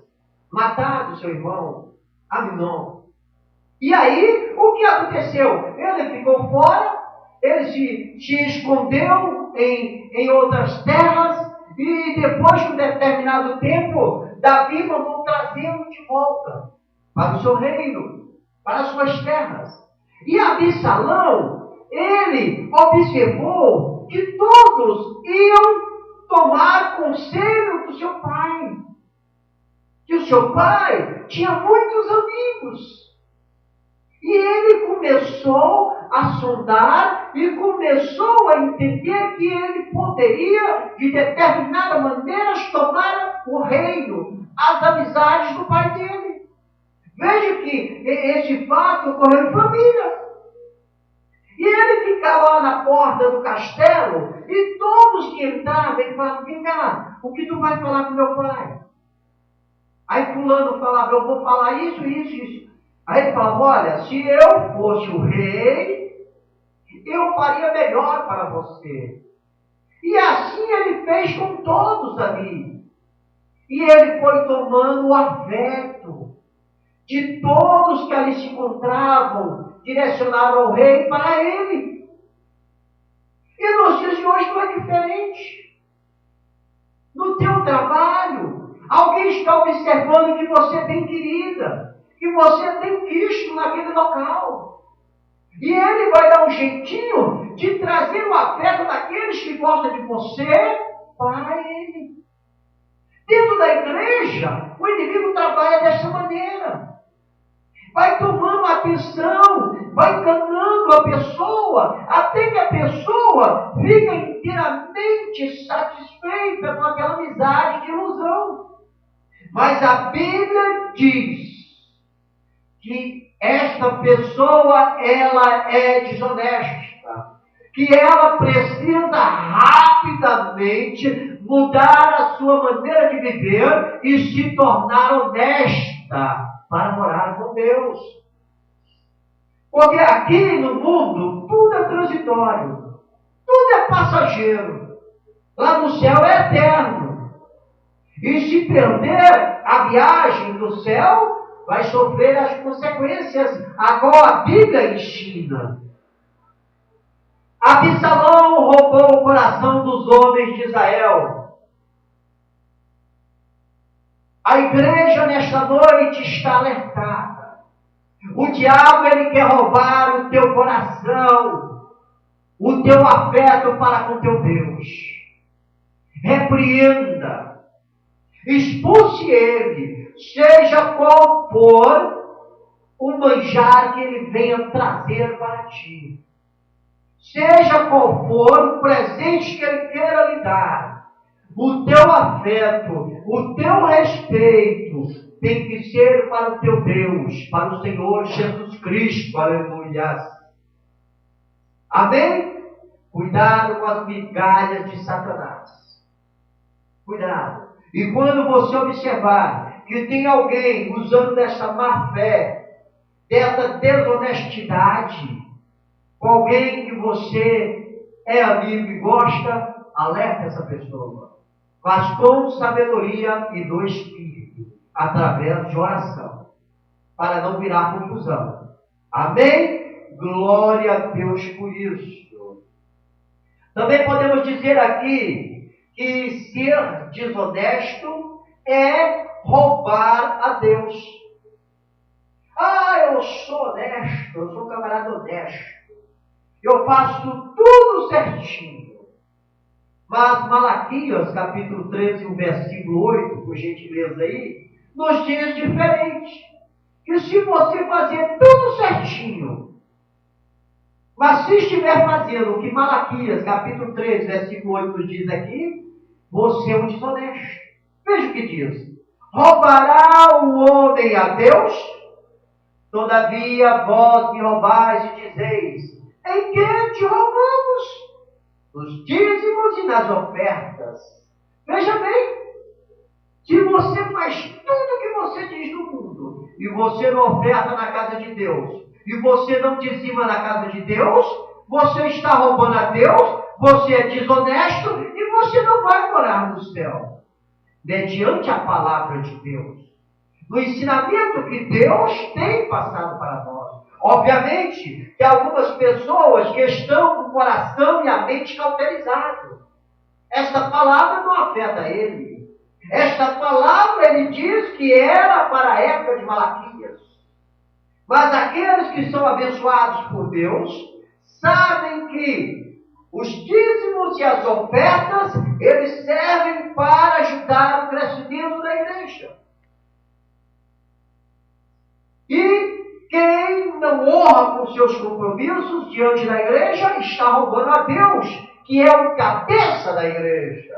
matado seu irmão, Aminon. E aí, o que aconteceu? Ele ficou fora, ele se escondeu em outras terras, e depois de um determinado tempo, Davi mandou trazê-lo de volta para o seu reino, para as suas terras. E Absalão, ele observou que todos iam tomar conselho do seu pai. Que o seu pai tinha muitos amigos. E ele começou a sondar e começou a entender que ele poderia, de determinada maneira, tomar o reino, as amizades do pai dele. Veja que esse fato ocorreu em família. E ele ficava lá na porta do castelo e todos que entravam, ele falava, vem cá, o que tu vai falar com meu pai? Aí fulano falava, eu vou falar isso, isso, isso. Aí ele falava, olha, se eu fosse o rei, eu faria melhor para você. E assim ele fez com todos ali. E ele foi tomando o afeto de todos que ali se encontravam, direcionaram ao rei para ele. E nos dias de hoje não é diferente. No teu trabalho, alguém está observando que você tem querida, que você tem Cristo naquele local. E ele vai dar um jeitinho de trazer o afeto daqueles que gostam de você para ele. Dentro da igreja, o inimigo trabalha dessa maneira. Vai tomando atenção, vai enganando a pessoa, até que a pessoa fica inteiramente satisfeita com aquela amizade de ilusão. Mas a Bíblia diz que esta pessoa, ela é desonesta, que ela precisa rapidamente mudar a sua maneira de viver e se tornar honesta para morar com Deus. Porque aqui no mundo tudo é transitório, tudo é passageiro. Lá no céu é eterno. E se perder a viagem do céu, vai sofrer as consequências, a qual a Bíblia ensina. Absalão roubou o coração dos homens de Israel. A igreja nesta noite está alertada. O diabo, ele quer roubar o teu coração, o teu afeto para com teu Deus. Repreenda, expulse ele, seja qual for o manjar que ele venha trazer para ti. Seja qual for o presente que ele queira lhe dar, o teu afeto, o teu respeito tem que ser para o teu Deus, para o Senhor Jesus Cristo. Aleluia. Amém? Cuidado com as migalhas de Satanás. Cuidado. E quando você observar que tem alguém usando dessa má fé, dessa desonestidade, com alguém que você é amigo e gosta, alerta essa pessoa. Mas com sabedoria e do Espírito, através de oração, para não virar confusão. Amém? Glória a Deus por isso. Também podemos dizer aqui que ser desonesto é roubar a Deus. Eu sou honesto, eu sou um camarada honesto. Eu faço tudo certinho. Mas Malaquias, capítulo 13, o versículo 8, por gentileza aí, nos diz diferente. Que se você fazer tudo certinho, mas se estiver fazendo o que Malaquias, capítulo 13, versículo 8 nos diz aqui, você é um desonesto. Veja o que diz. Roubará o homem a Deus? Todavia vós me roubais e dizeis, em que te roubamos? Nos dízimos e nas ofertas. Veja bem, se você faz tudo o que você diz no mundo, e você não oferta na casa de Deus, e você não dizima na casa de Deus, você está roubando a Deus, você é desonesto, e você não vai morar no céu. Mediante a palavra de Deus, no ensinamento que Deus tem passado para nós. Obviamente que algumas pessoas que estão com o coração e a mente cauterizados, esta palavra não afeta ele. Esta palavra ele diz que era para a época de Malaquias. Mas aqueles que são abençoados por Deus, sabem que os dízimos e as ofertas, eles servem para ajudar o crescimento da igreja. E quem não honra com seus compromissos diante da igreja, está roubando a Deus, que é o cabeça da igreja.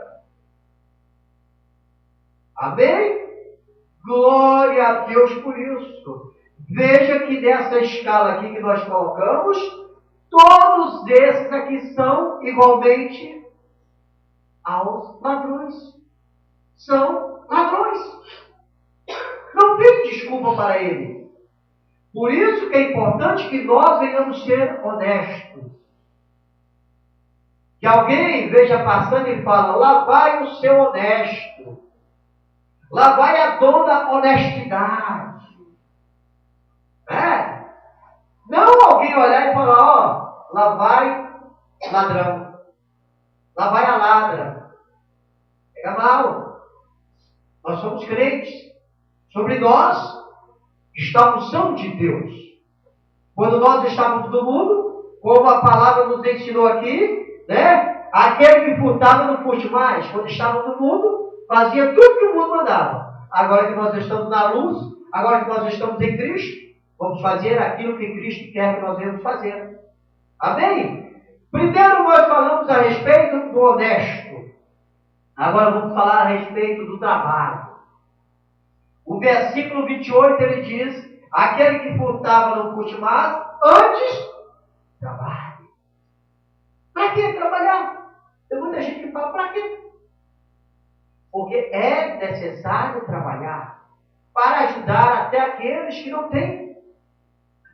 Amém? Glória a Deus por isso. Veja que nessa escala aqui que nós colocamos, todos esses aqui são igualmente aos ladrões. São ladrões. Não tem desculpa para ele. Por isso que é importante que nós venhamos ser honestos. Que alguém veja passando e fala, lá vai o seu honesto. Lá vai a dona honestidade. Não alguém olhar e falar, lá vai ladrão. Lá vai a ladra. Pega mal. Nós somos crentes. Sobre nós está a unção de Deus. Quando nós estávamos no mundo, como a palavra nos ensinou aqui, aquele que furtava não furte mais. Quando estava no mundo, fazia tudo que o mundo mandava. Agora que nós estamos na luz, agora que nós estamos em Cristo, vamos fazer aquilo que Cristo quer que nós venhamos fazer. Amém? Primeiro nós falamos a respeito do honesto. Agora vamos falar a respeito do trabalho. O versículo 28 ele diz, aquele que furtava não furte mais, antes trabalhe. Para que trabalhar? Tem muita gente que fala, para quê? Porque é necessário trabalhar para ajudar até aqueles que não têm.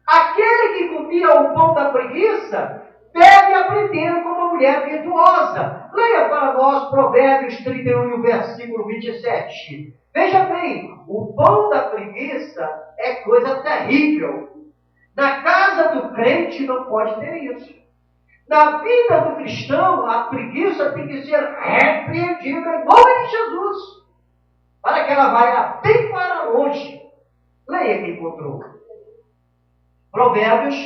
Aquele que comia o pão da preguiça deve aprender como uma mulher virtuosa. Leia para nós Provérbios 31 e o versículo 27. Veja bem, o pão da preguiça é coisa terrível. Na casa do crente não pode ter isso. Na vida do cristão, a preguiça tem que ser repreendida em nome de Jesus, para que ela vá bem para longe. Leia quem encontrou. Provérbios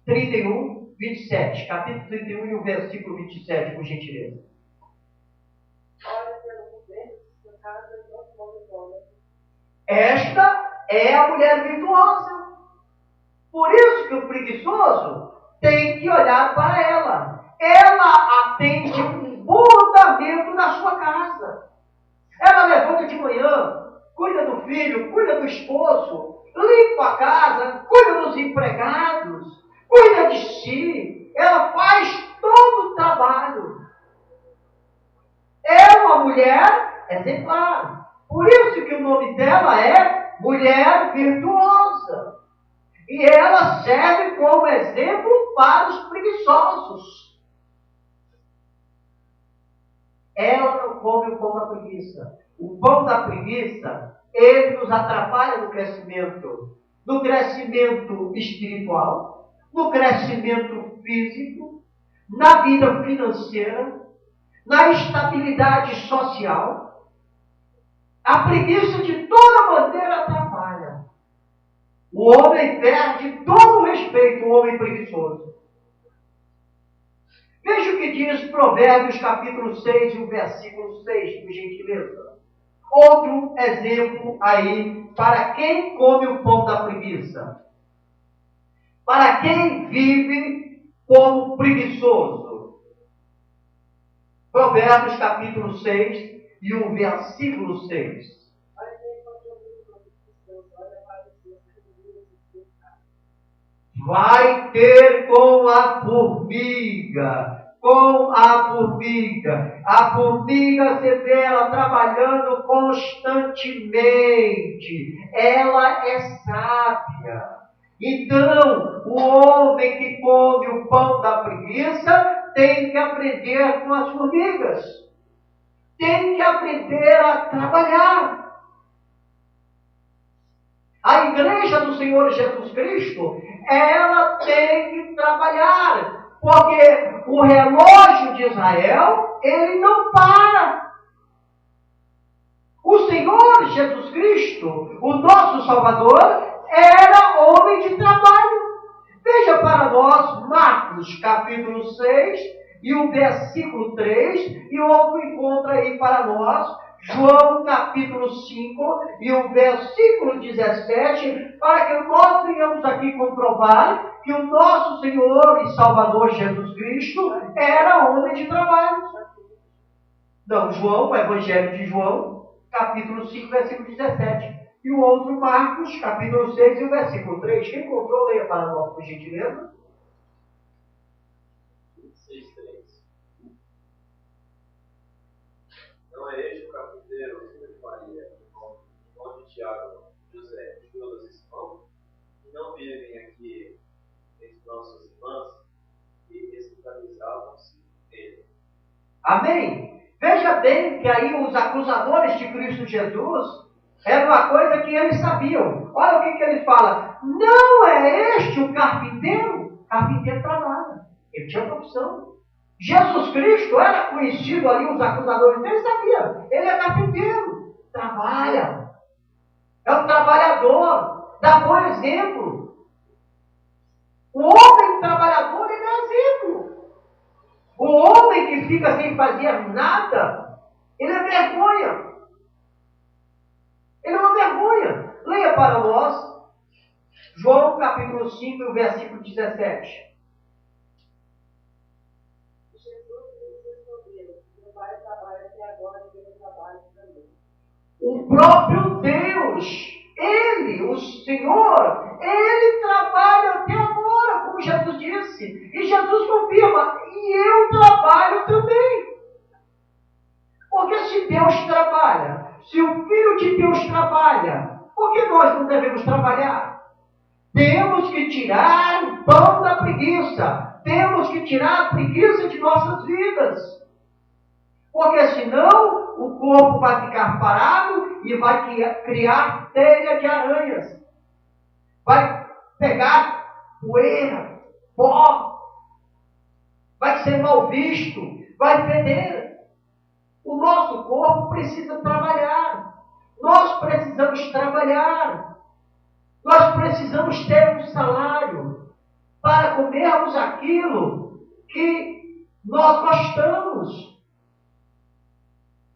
31, 27. Capítulo 31 e o versículo 27, por gentileza. Esta é a mulher virtuosa. Por isso que o preguiçoso tem que olhar para ela. Ela atende um bom andamento na sua casa. Ela levanta de manhã, cuida do filho, cuida do esposo, limpa a casa, cuida dos empregados, cuida de si. Ela faz todo o trabalho. Ela uma mulher exemplar. Por isso que o nome dela é mulher virtuosa. E ela serve como exemplo para os preguiçosos. Ela não come o pão da preguiça. O pão da preguiça, ele nos atrapalha no crescimento espiritual, no crescimento físico, na vida financeira, na estabilidade social. A preguiça de toda maneira atrapalha. O homem perde todo o respeito, o homem preguiçoso. Veja o que diz Provérbios capítulo 6 e o versículo 6, por gentileza. Outro exemplo aí para quem come o pão da preguiça. Para quem vive como preguiçoso. Provérbios capítulo 6 e o versículo 6. Vai ter com a formiga. Com a formiga. A formiga, você vê ela trabalhando constantemente. Ela é sábia. Então, o homem que come o pão da preguiça tem que aprender com as formigas. Tem que aprender a trabalhar. A igreja do Senhor Jesus Cristo, ela tem que trabalhar, porque o relógio de Israel, ele não para. O Senhor Jesus Cristo, o nosso Salvador, era homem de trabalho. Veja para nós Marcos capítulo 6 e o versículo 3, e outro encontra aí para nós João capítulo 5 e o versículo 17, para que nós venhamos aqui comprovar que o nosso Senhor e Salvador Jesus Cristo era homem de trabalho. Não, João, o Evangelho de João, capítulo 5, versículo 17. E o outro, Marcos, capítulo 6 e o versículo 3. Quem encontrou, leia para nós, por gentileza. 6:3. Não é este o carpinteiro, filho de Maria, irmão de Tiago, José, Judas e Simão, que não vivem aqui entre nossas irmãs, e escravizavam-se nele. Amém? Veja bem que aí os acusadores de Cristo Jesus era uma coisa que eles sabiam. Olha o que eles falam. Não é este o carpinteiro? Carpinteiro trabalha. Ele tinha profissão. Jesus Cristo era conhecido ali, os acusadores dele sabiam. Ele é carpinteiro. Trabalha. É um trabalhador. Dá bom exemplo. O homem trabalhador, ele é exemplo. O homem que fica sem fazer nada, ele é vergonha. Ele é uma vergonha. Leia para nós, João capítulo 5, e o versículo 17. Jesus lhes respondeu: meu pai trabalha até agora e eu trabalho também. O próprio Deus, Ele, o Senhor, Ele trabalha até agora, como Jesus disse. E Jesus confirma, e eu trabalho também. Porque se Deus trabalha, se o Filho de Deus trabalha, por que nós não devemos trabalhar? Temos que tirar o pão da preguiça. Temos que tirar a preguiça de nossas vidas. Porque senão o corpo vai ficar parado e vai criar teia de aranhas. Vai pegar poeira, pó. Vai ser mal visto, vai feder. O nosso corpo precisa trabalhar. Nós precisamos trabalhar. Nós precisamos ter um salário para comermos aquilo que nós gostamos.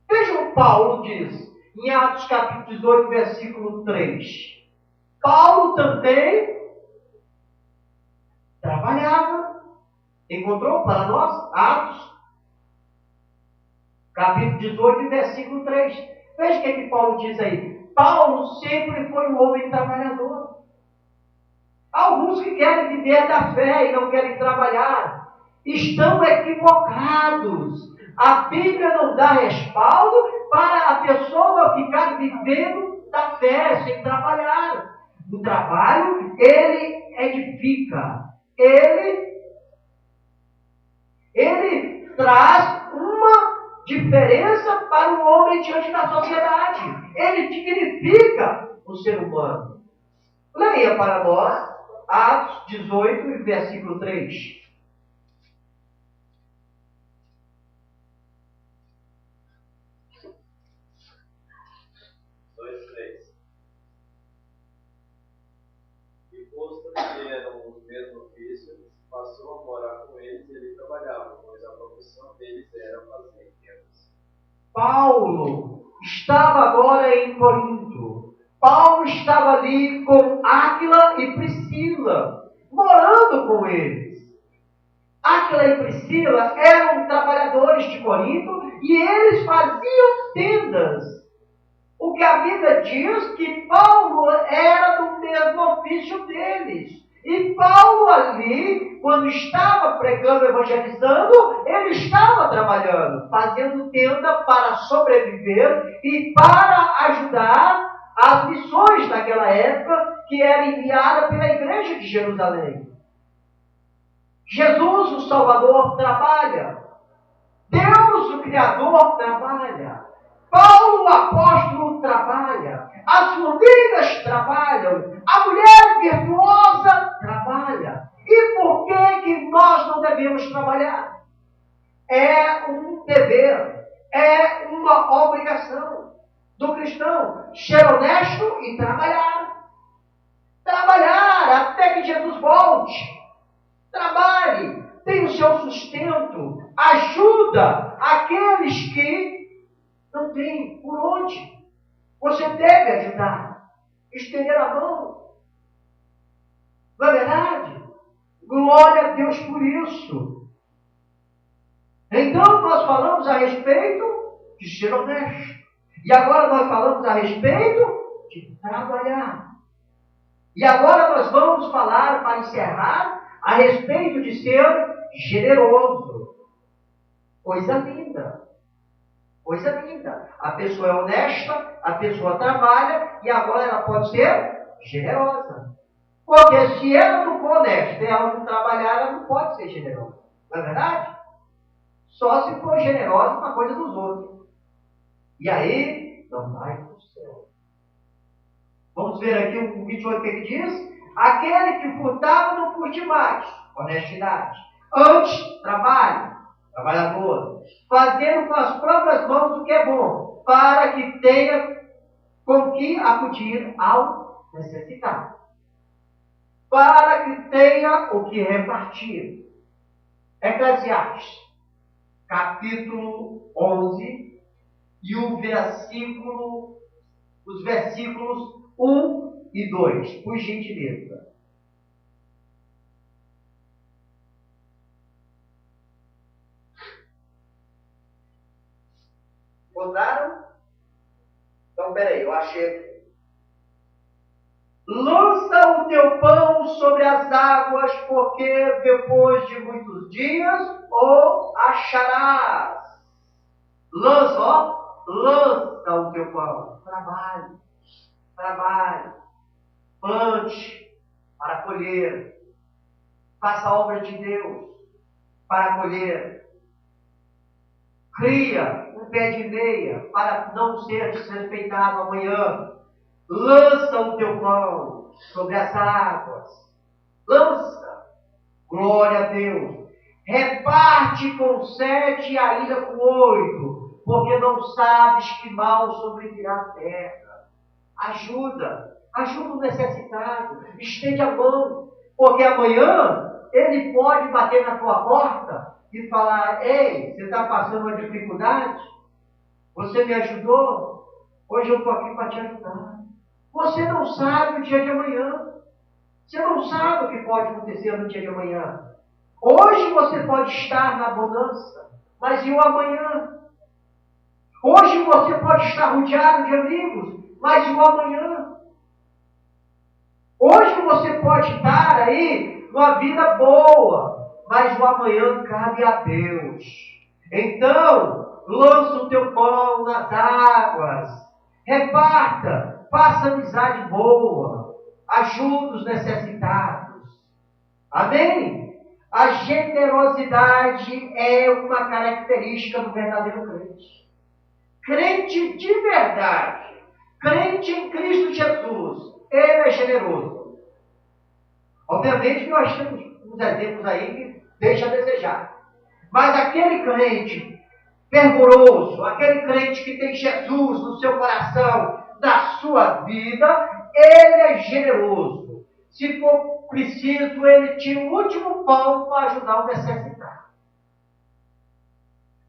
Veja o Paulo diz, em Atos capítulo 18, versículo 3. Paulo também trabalhava. Encontrou para nós? Atos capítulo 18, versículo 3. Veja o que Paulo diz aí. Paulo sempre foi um homem trabalhador. Alguns que querem viver da fé e não querem trabalhar estão equivocados. A Bíblia não dá respaldo para a pessoa ficar vivendo da fé, sem trabalhar. O trabalho, ele edifica. Ele traz uma diferença para o homem diante da sociedade. Ele dignifica o ser humano. Leia para nós Atos 18, versículo 3. Posto que eram os mesmos ofícios, passou a morar com eles e ele trabalhava, pois a profissão deles era fazer tendas. Paulo estava agora em Corinto. Paulo estava ali com Áquila e Priscila, morando com eles. Áquila e Priscila eram trabalhadores de Corinto e eles faziam tendas. O que a Bíblia diz que Paulo era do mesmo ofício deles. E Paulo ali, quando estava pregando, evangelizando, ele estava trabalhando, fazendo tenda para sobreviver e para ajudar as missões daquela época que era enviada pela igreja de Jerusalém. Jesus, o Salvador, trabalha. Deus, o Criador, trabalha. Paulo, o apóstolo, trabalha. As formigas trabalham. A mulher virtuosa trabalha. E por que nós não devemos trabalhar? É um dever, é uma obrigação do cristão ser honesto e trabalhar. Trabalhar até que Jesus volte. Trabalhe, tenha o seu sustento, ajuda aqueles que não tem por onde. Você deve ajudar. Estender a mão. Não é verdade? Glória a Deus por isso. Então nós falamos a respeito de ser honesto. E agora nós falamos a respeito de trabalhar. E agora nós vamos falar, para encerrar, a respeito de ser generoso. Coisa linda. Coisa linda. A pessoa é honesta, a pessoa trabalha e agora ela pode ser generosa. Porque se ela não for honesta e ela não trabalhar, ela não pode ser generosa. Não é verdade? Só se for generosa com a coisa dos outros. E aí, não vai para o céu. Vamos ver aqui o 28 que diz. Aquele que furtava não furte mais. Honestidade. Antes, trabalho. Trabalhador, fazendo com as próprias mãos o que é bom, para que tenha com que acudir ao necessitado. Para que tenha o que repartir. Eclesiastes, capítulo 11, e os versículos 1 e 2, por gentileza. Encontraram? Então, peraí, eu achei aqui. Lança o teu pão sobre as águas, porque depois de muitos dias o acharás. Lança o teu pão. Trabalhe. Plante para colher. Faça a obra de Deus para colher. Cria um pé de meia para não ser desrespeitado amanhã. Lança o teu pão sobre as águas. Lança. Glória a Deus. Reparte com 7 e ainda com 8, porque não sabes que mal sobrevirá a terra. Ajuda o necessitado. Estende a mão, porque amanhã ele pode bater na tua porta e falar: ei, você está passando uma dificuldade? Você me ajudou? Hoje eu estou aqui para te ajudar. Você não sabe o dia de amanhã. Você não sabe o que pode acontecer no dia de amanhã. Hoje você pode estar na bonança, mas e o amanhã? Hoje você pode estar rodeado de amigos, mas e o amanhã? Hoje você pode estar aí numa vida boa, mas o amanhã cabe a Deus. Então, lança o teu pão nas águas, reparta, faça amizade boa, ajuda os necessitados. Amém? A generosidade é uma característica do verdadeiro crente. Crente de verdade, crente em Cristo Jesus, ele é generoso. Obviamente que nós temos uns exemplos aí que deixam a desejar. Mas aquele crente fervoroso, aquele crente que tem Jesus no seu coração, na sua vida, ele é generoso. Se for preciso, ele tira o último pão para ajudar o necessitado.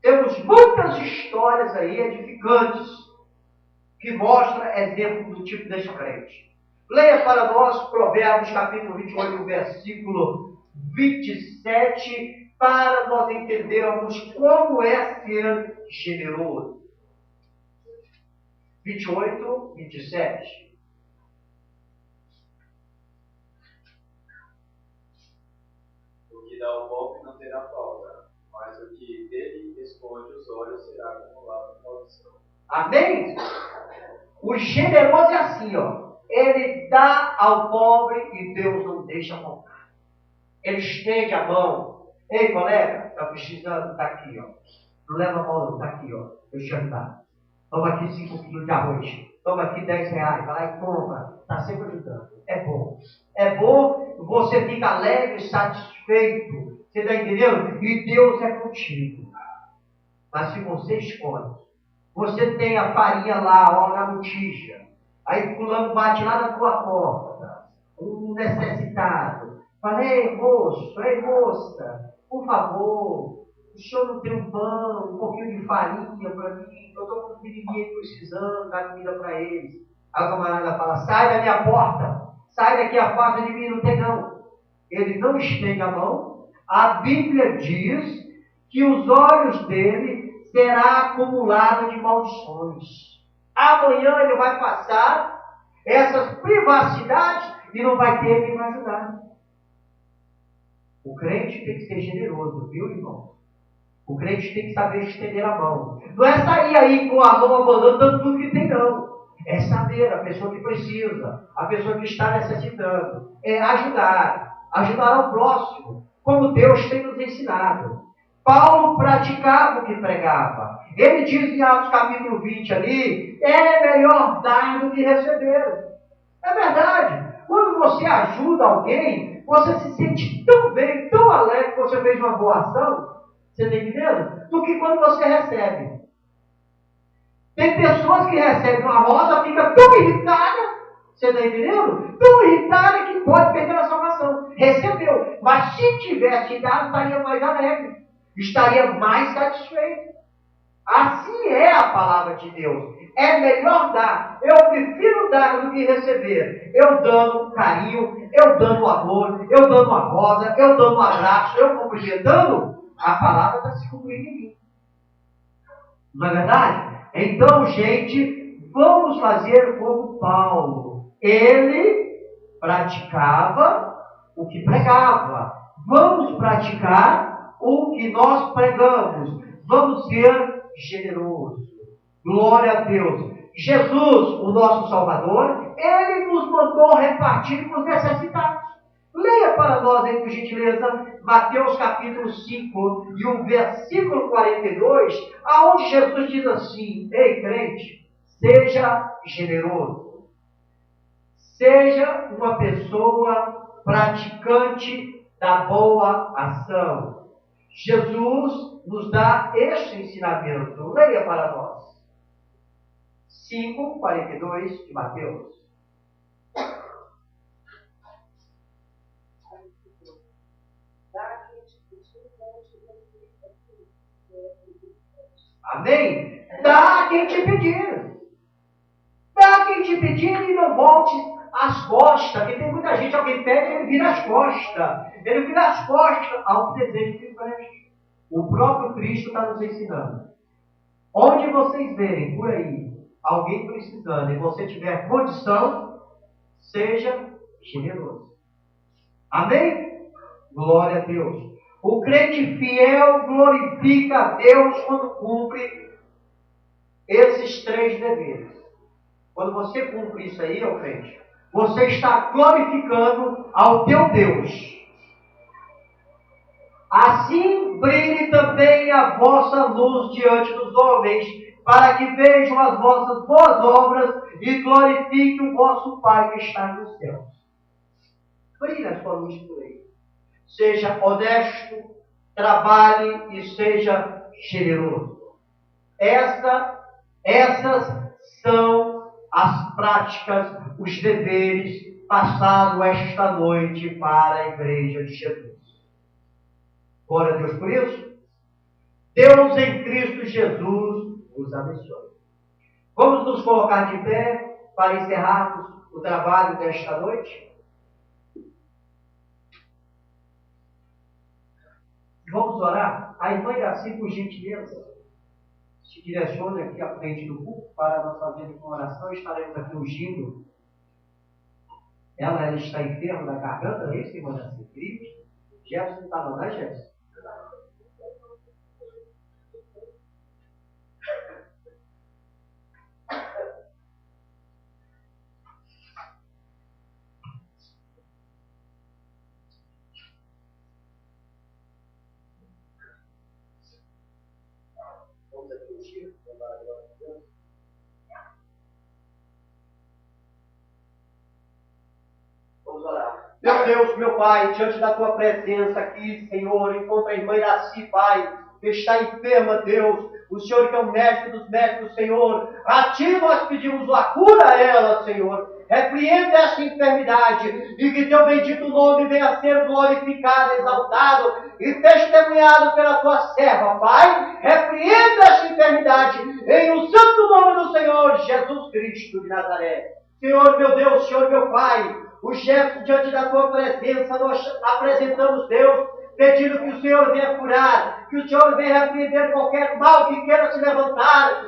Temos muitas histórias aí edificantes que mostram exemplo do tipo deste crente. Leia para nós Provérbios capítulo 28, versículo 27, para nós entendermos como é ser generoso. 28, 27. O que dá ao pobre não terá falta, mas o que dele esconde os olhos será acumulado com maldição. Amém? O generoso é assim, ó. Ele dá ao pobre e Deus não deixa faltar. Ele estende a mão. Ei, colega, está precisando, está aqui, ó. Não leva a mão, não, está aqui, ó. Deixa eu te ajudar. Toma aqui 5 quilos de arroz. Toma aqui 10 reais. Vai lá e compra. Está sempre ajudando. É bom. É bom, você fica alegre, satisfeito. Você está entendendo? E Deus é contigo. Mas se você escolhe, você tem a farinha lá, ó, na botija. Aí fulano bate lá na tua porta. Um necessitado. Fala, ei moço, ei moça, por favor, o senhor não tem um pão, um pouquinho de farinha para mim? Eu estou com um menininho precisando dar comida para eles. Aí o camarada fala, sai da minha porta, sai daqui, afasta de mim, não tem não. Ele não estende a mão. A Bíblia diz que os olhos dele será acumulado de maldições. Amanhã ele vai passar essas privacidades e não vai ter quem vai ajudar. O crente tem que ser generoso, viu, irmão? O crente tem que saber estender a mão. Não é sair aí com a mão abanando, dando tudo que tem, não. É saber a pessoa que precisa, a pessoa que está necessitando. É ajudar ao próximo, como Deus tem nos ensinado. Paulo praticava o que pregava. Ele diz em Atos capítulo 20 ali, é melhor dar do que receber. É verdade. Quando você ajuda alguém, você se sente tão bem, tão alegre que você fez uma boa ação, você está entendendo? Do que quando você recebe. Tem pessoas que recebem uma rosa, fica tão irritada, você está entendendo? Tão irritada que pode perder a salvação. Recebeu, mas se tivesse dado, estaria mais alegre, estaria mais satisfeito. Assim é a palavra de Deus. É melhor dar. Eu prefiro dar do que receber. Eu dando carinho, eu dando amor, eu dando uma rosa, eu dando um abraço, eu cumprimentando, a palavra está se cumprindo em mim. Não é verdade? Então, gente, vamos fazer como Paulo. Ele praticava o que pregava. Vamos praticar o que nós pregamos. Vamos ser generoso. Glória a Deus. Jesus, o nosso Salvador, ele nos mandou repartir com os necessitados. Leia para nós aí, por gentileza, Mateus capítulo 5 e o versículo 42, aonde Jesus diz assim, ei crente, seja generoso. Seja uma pessoa praticante da boa ação. Jesus nos dá este ensinamento. Leia para nós. 5:42 de Mateus. Amém? Dá a quem te pedir. Dá a quem te pedir e não volte as costas. Porque tem muita gente, alguém pede, ele vira as costas. Ele vira as costas ao desejo que preste. O próprio Cristo está nos ensinando. Onde vocês verem por aí alguém precisando e você tiver condição, seja generoso. Amém? Glória a Deus. O crente fiel glorifica a Deus quando cumpre esses 3 deveres. Quando você cumpre isso aí, ó crente, você está glorificando ao teu Deus. Assim brilhe também a vossa luz diante dos homens, para que vejam as vossas boas obras e glorifiquem o vosso Pai que está nos céus. Brilhe a sua luz por aí. Seja honesto, trabalhe e seja generoso. Essas são as práticas, os deveres passados esta noite para a Igreja de Jesus. Glória a Deus por isso. Deus em Cristo Jesus os abençoe. Vamos nos colocar de pé para encerrarmos o trabalho desta noite. Vamos orar? A irmã Iraci, por gentileza, se direcione aqui à frente do púlpito para nós fazermos uma oração. Estaremos aqui ungindo. Ela está enferma da garganta, não é isso, irmã Iraci? Gripe. Jefferson não estava, né, Jefferson? Vamos orar. Meu Deus, meu Pai, diante da Tua presença aqui, Senhor, encontra a irmã Iraci, Pai, que está enferma, Deus. O Senhor que é o mestre dos mestres, Senhor. A Ti nós pedimos a cura a ela, Senhor. Repreenda esta enfermidade e que Teu bendito nome venha a ser glorificado, exaltado e testemunhado pela Tua serva, Pai. Repreenda esta enfermidade em o santo nome do Senhor Jesus Cristo de Nazaré. Senhor, meu Deus, Senhor, meu Pai, o Jefferson, diante da Tua presença, nós apresentamos, Deus, pedindo que o Senhor venha curar, que o Senhor venha repreender qualquer mal que queira se levantar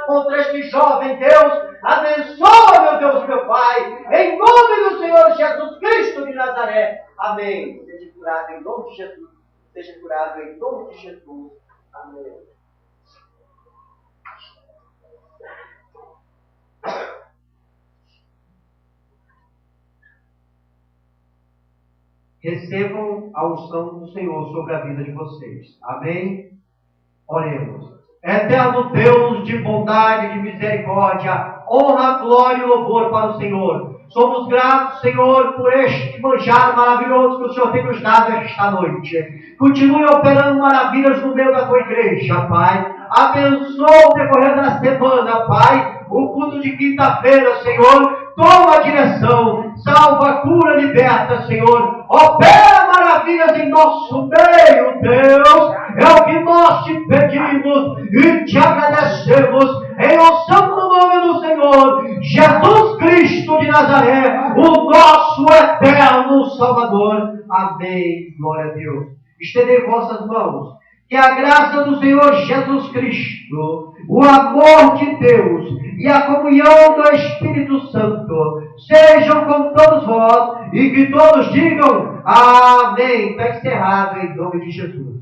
contra este jovem, Deus. Abençoa, meu Deus, meu Pai, em nome do Senhor Jesus Cristo de Nazaré. Amém. Seja curado em nome de Jesus. Seja curado em nome de Jesus. Amém. Recebam a unção do Senhor sobre a vida de vocês. Amém? Oremos. Eterno Deus de bondade, de misericórdia, honra, glória e louvor para o Senhor. Somos gratos, Senhor, por este manjar maravilhoso que o Senhor tem nos dado esta noite. Continue operando maravilhas no meio da Tua igreja, Pai. Abençoa o decorrer da semana, Pai. O culto de quinta-feira, Senhor. Toma a direção, salva, cura, liberta, Senhor. Opera maravilhas em nosso meio, Deus. É o que nós te pedimos e te agradecemos. Em o santo nome do Senhor, Jesus Cristo de Nazaré, o nosso eterno Salvador. Amém. Glória a Deus. Estendei vossas mãos. Que a graça do Senhor Jesus Cristo, o amor de Deus e a comunhão do Espírito Santo sejam com todos vós e que todos digam amém. Está encerrado em nome de Jesus.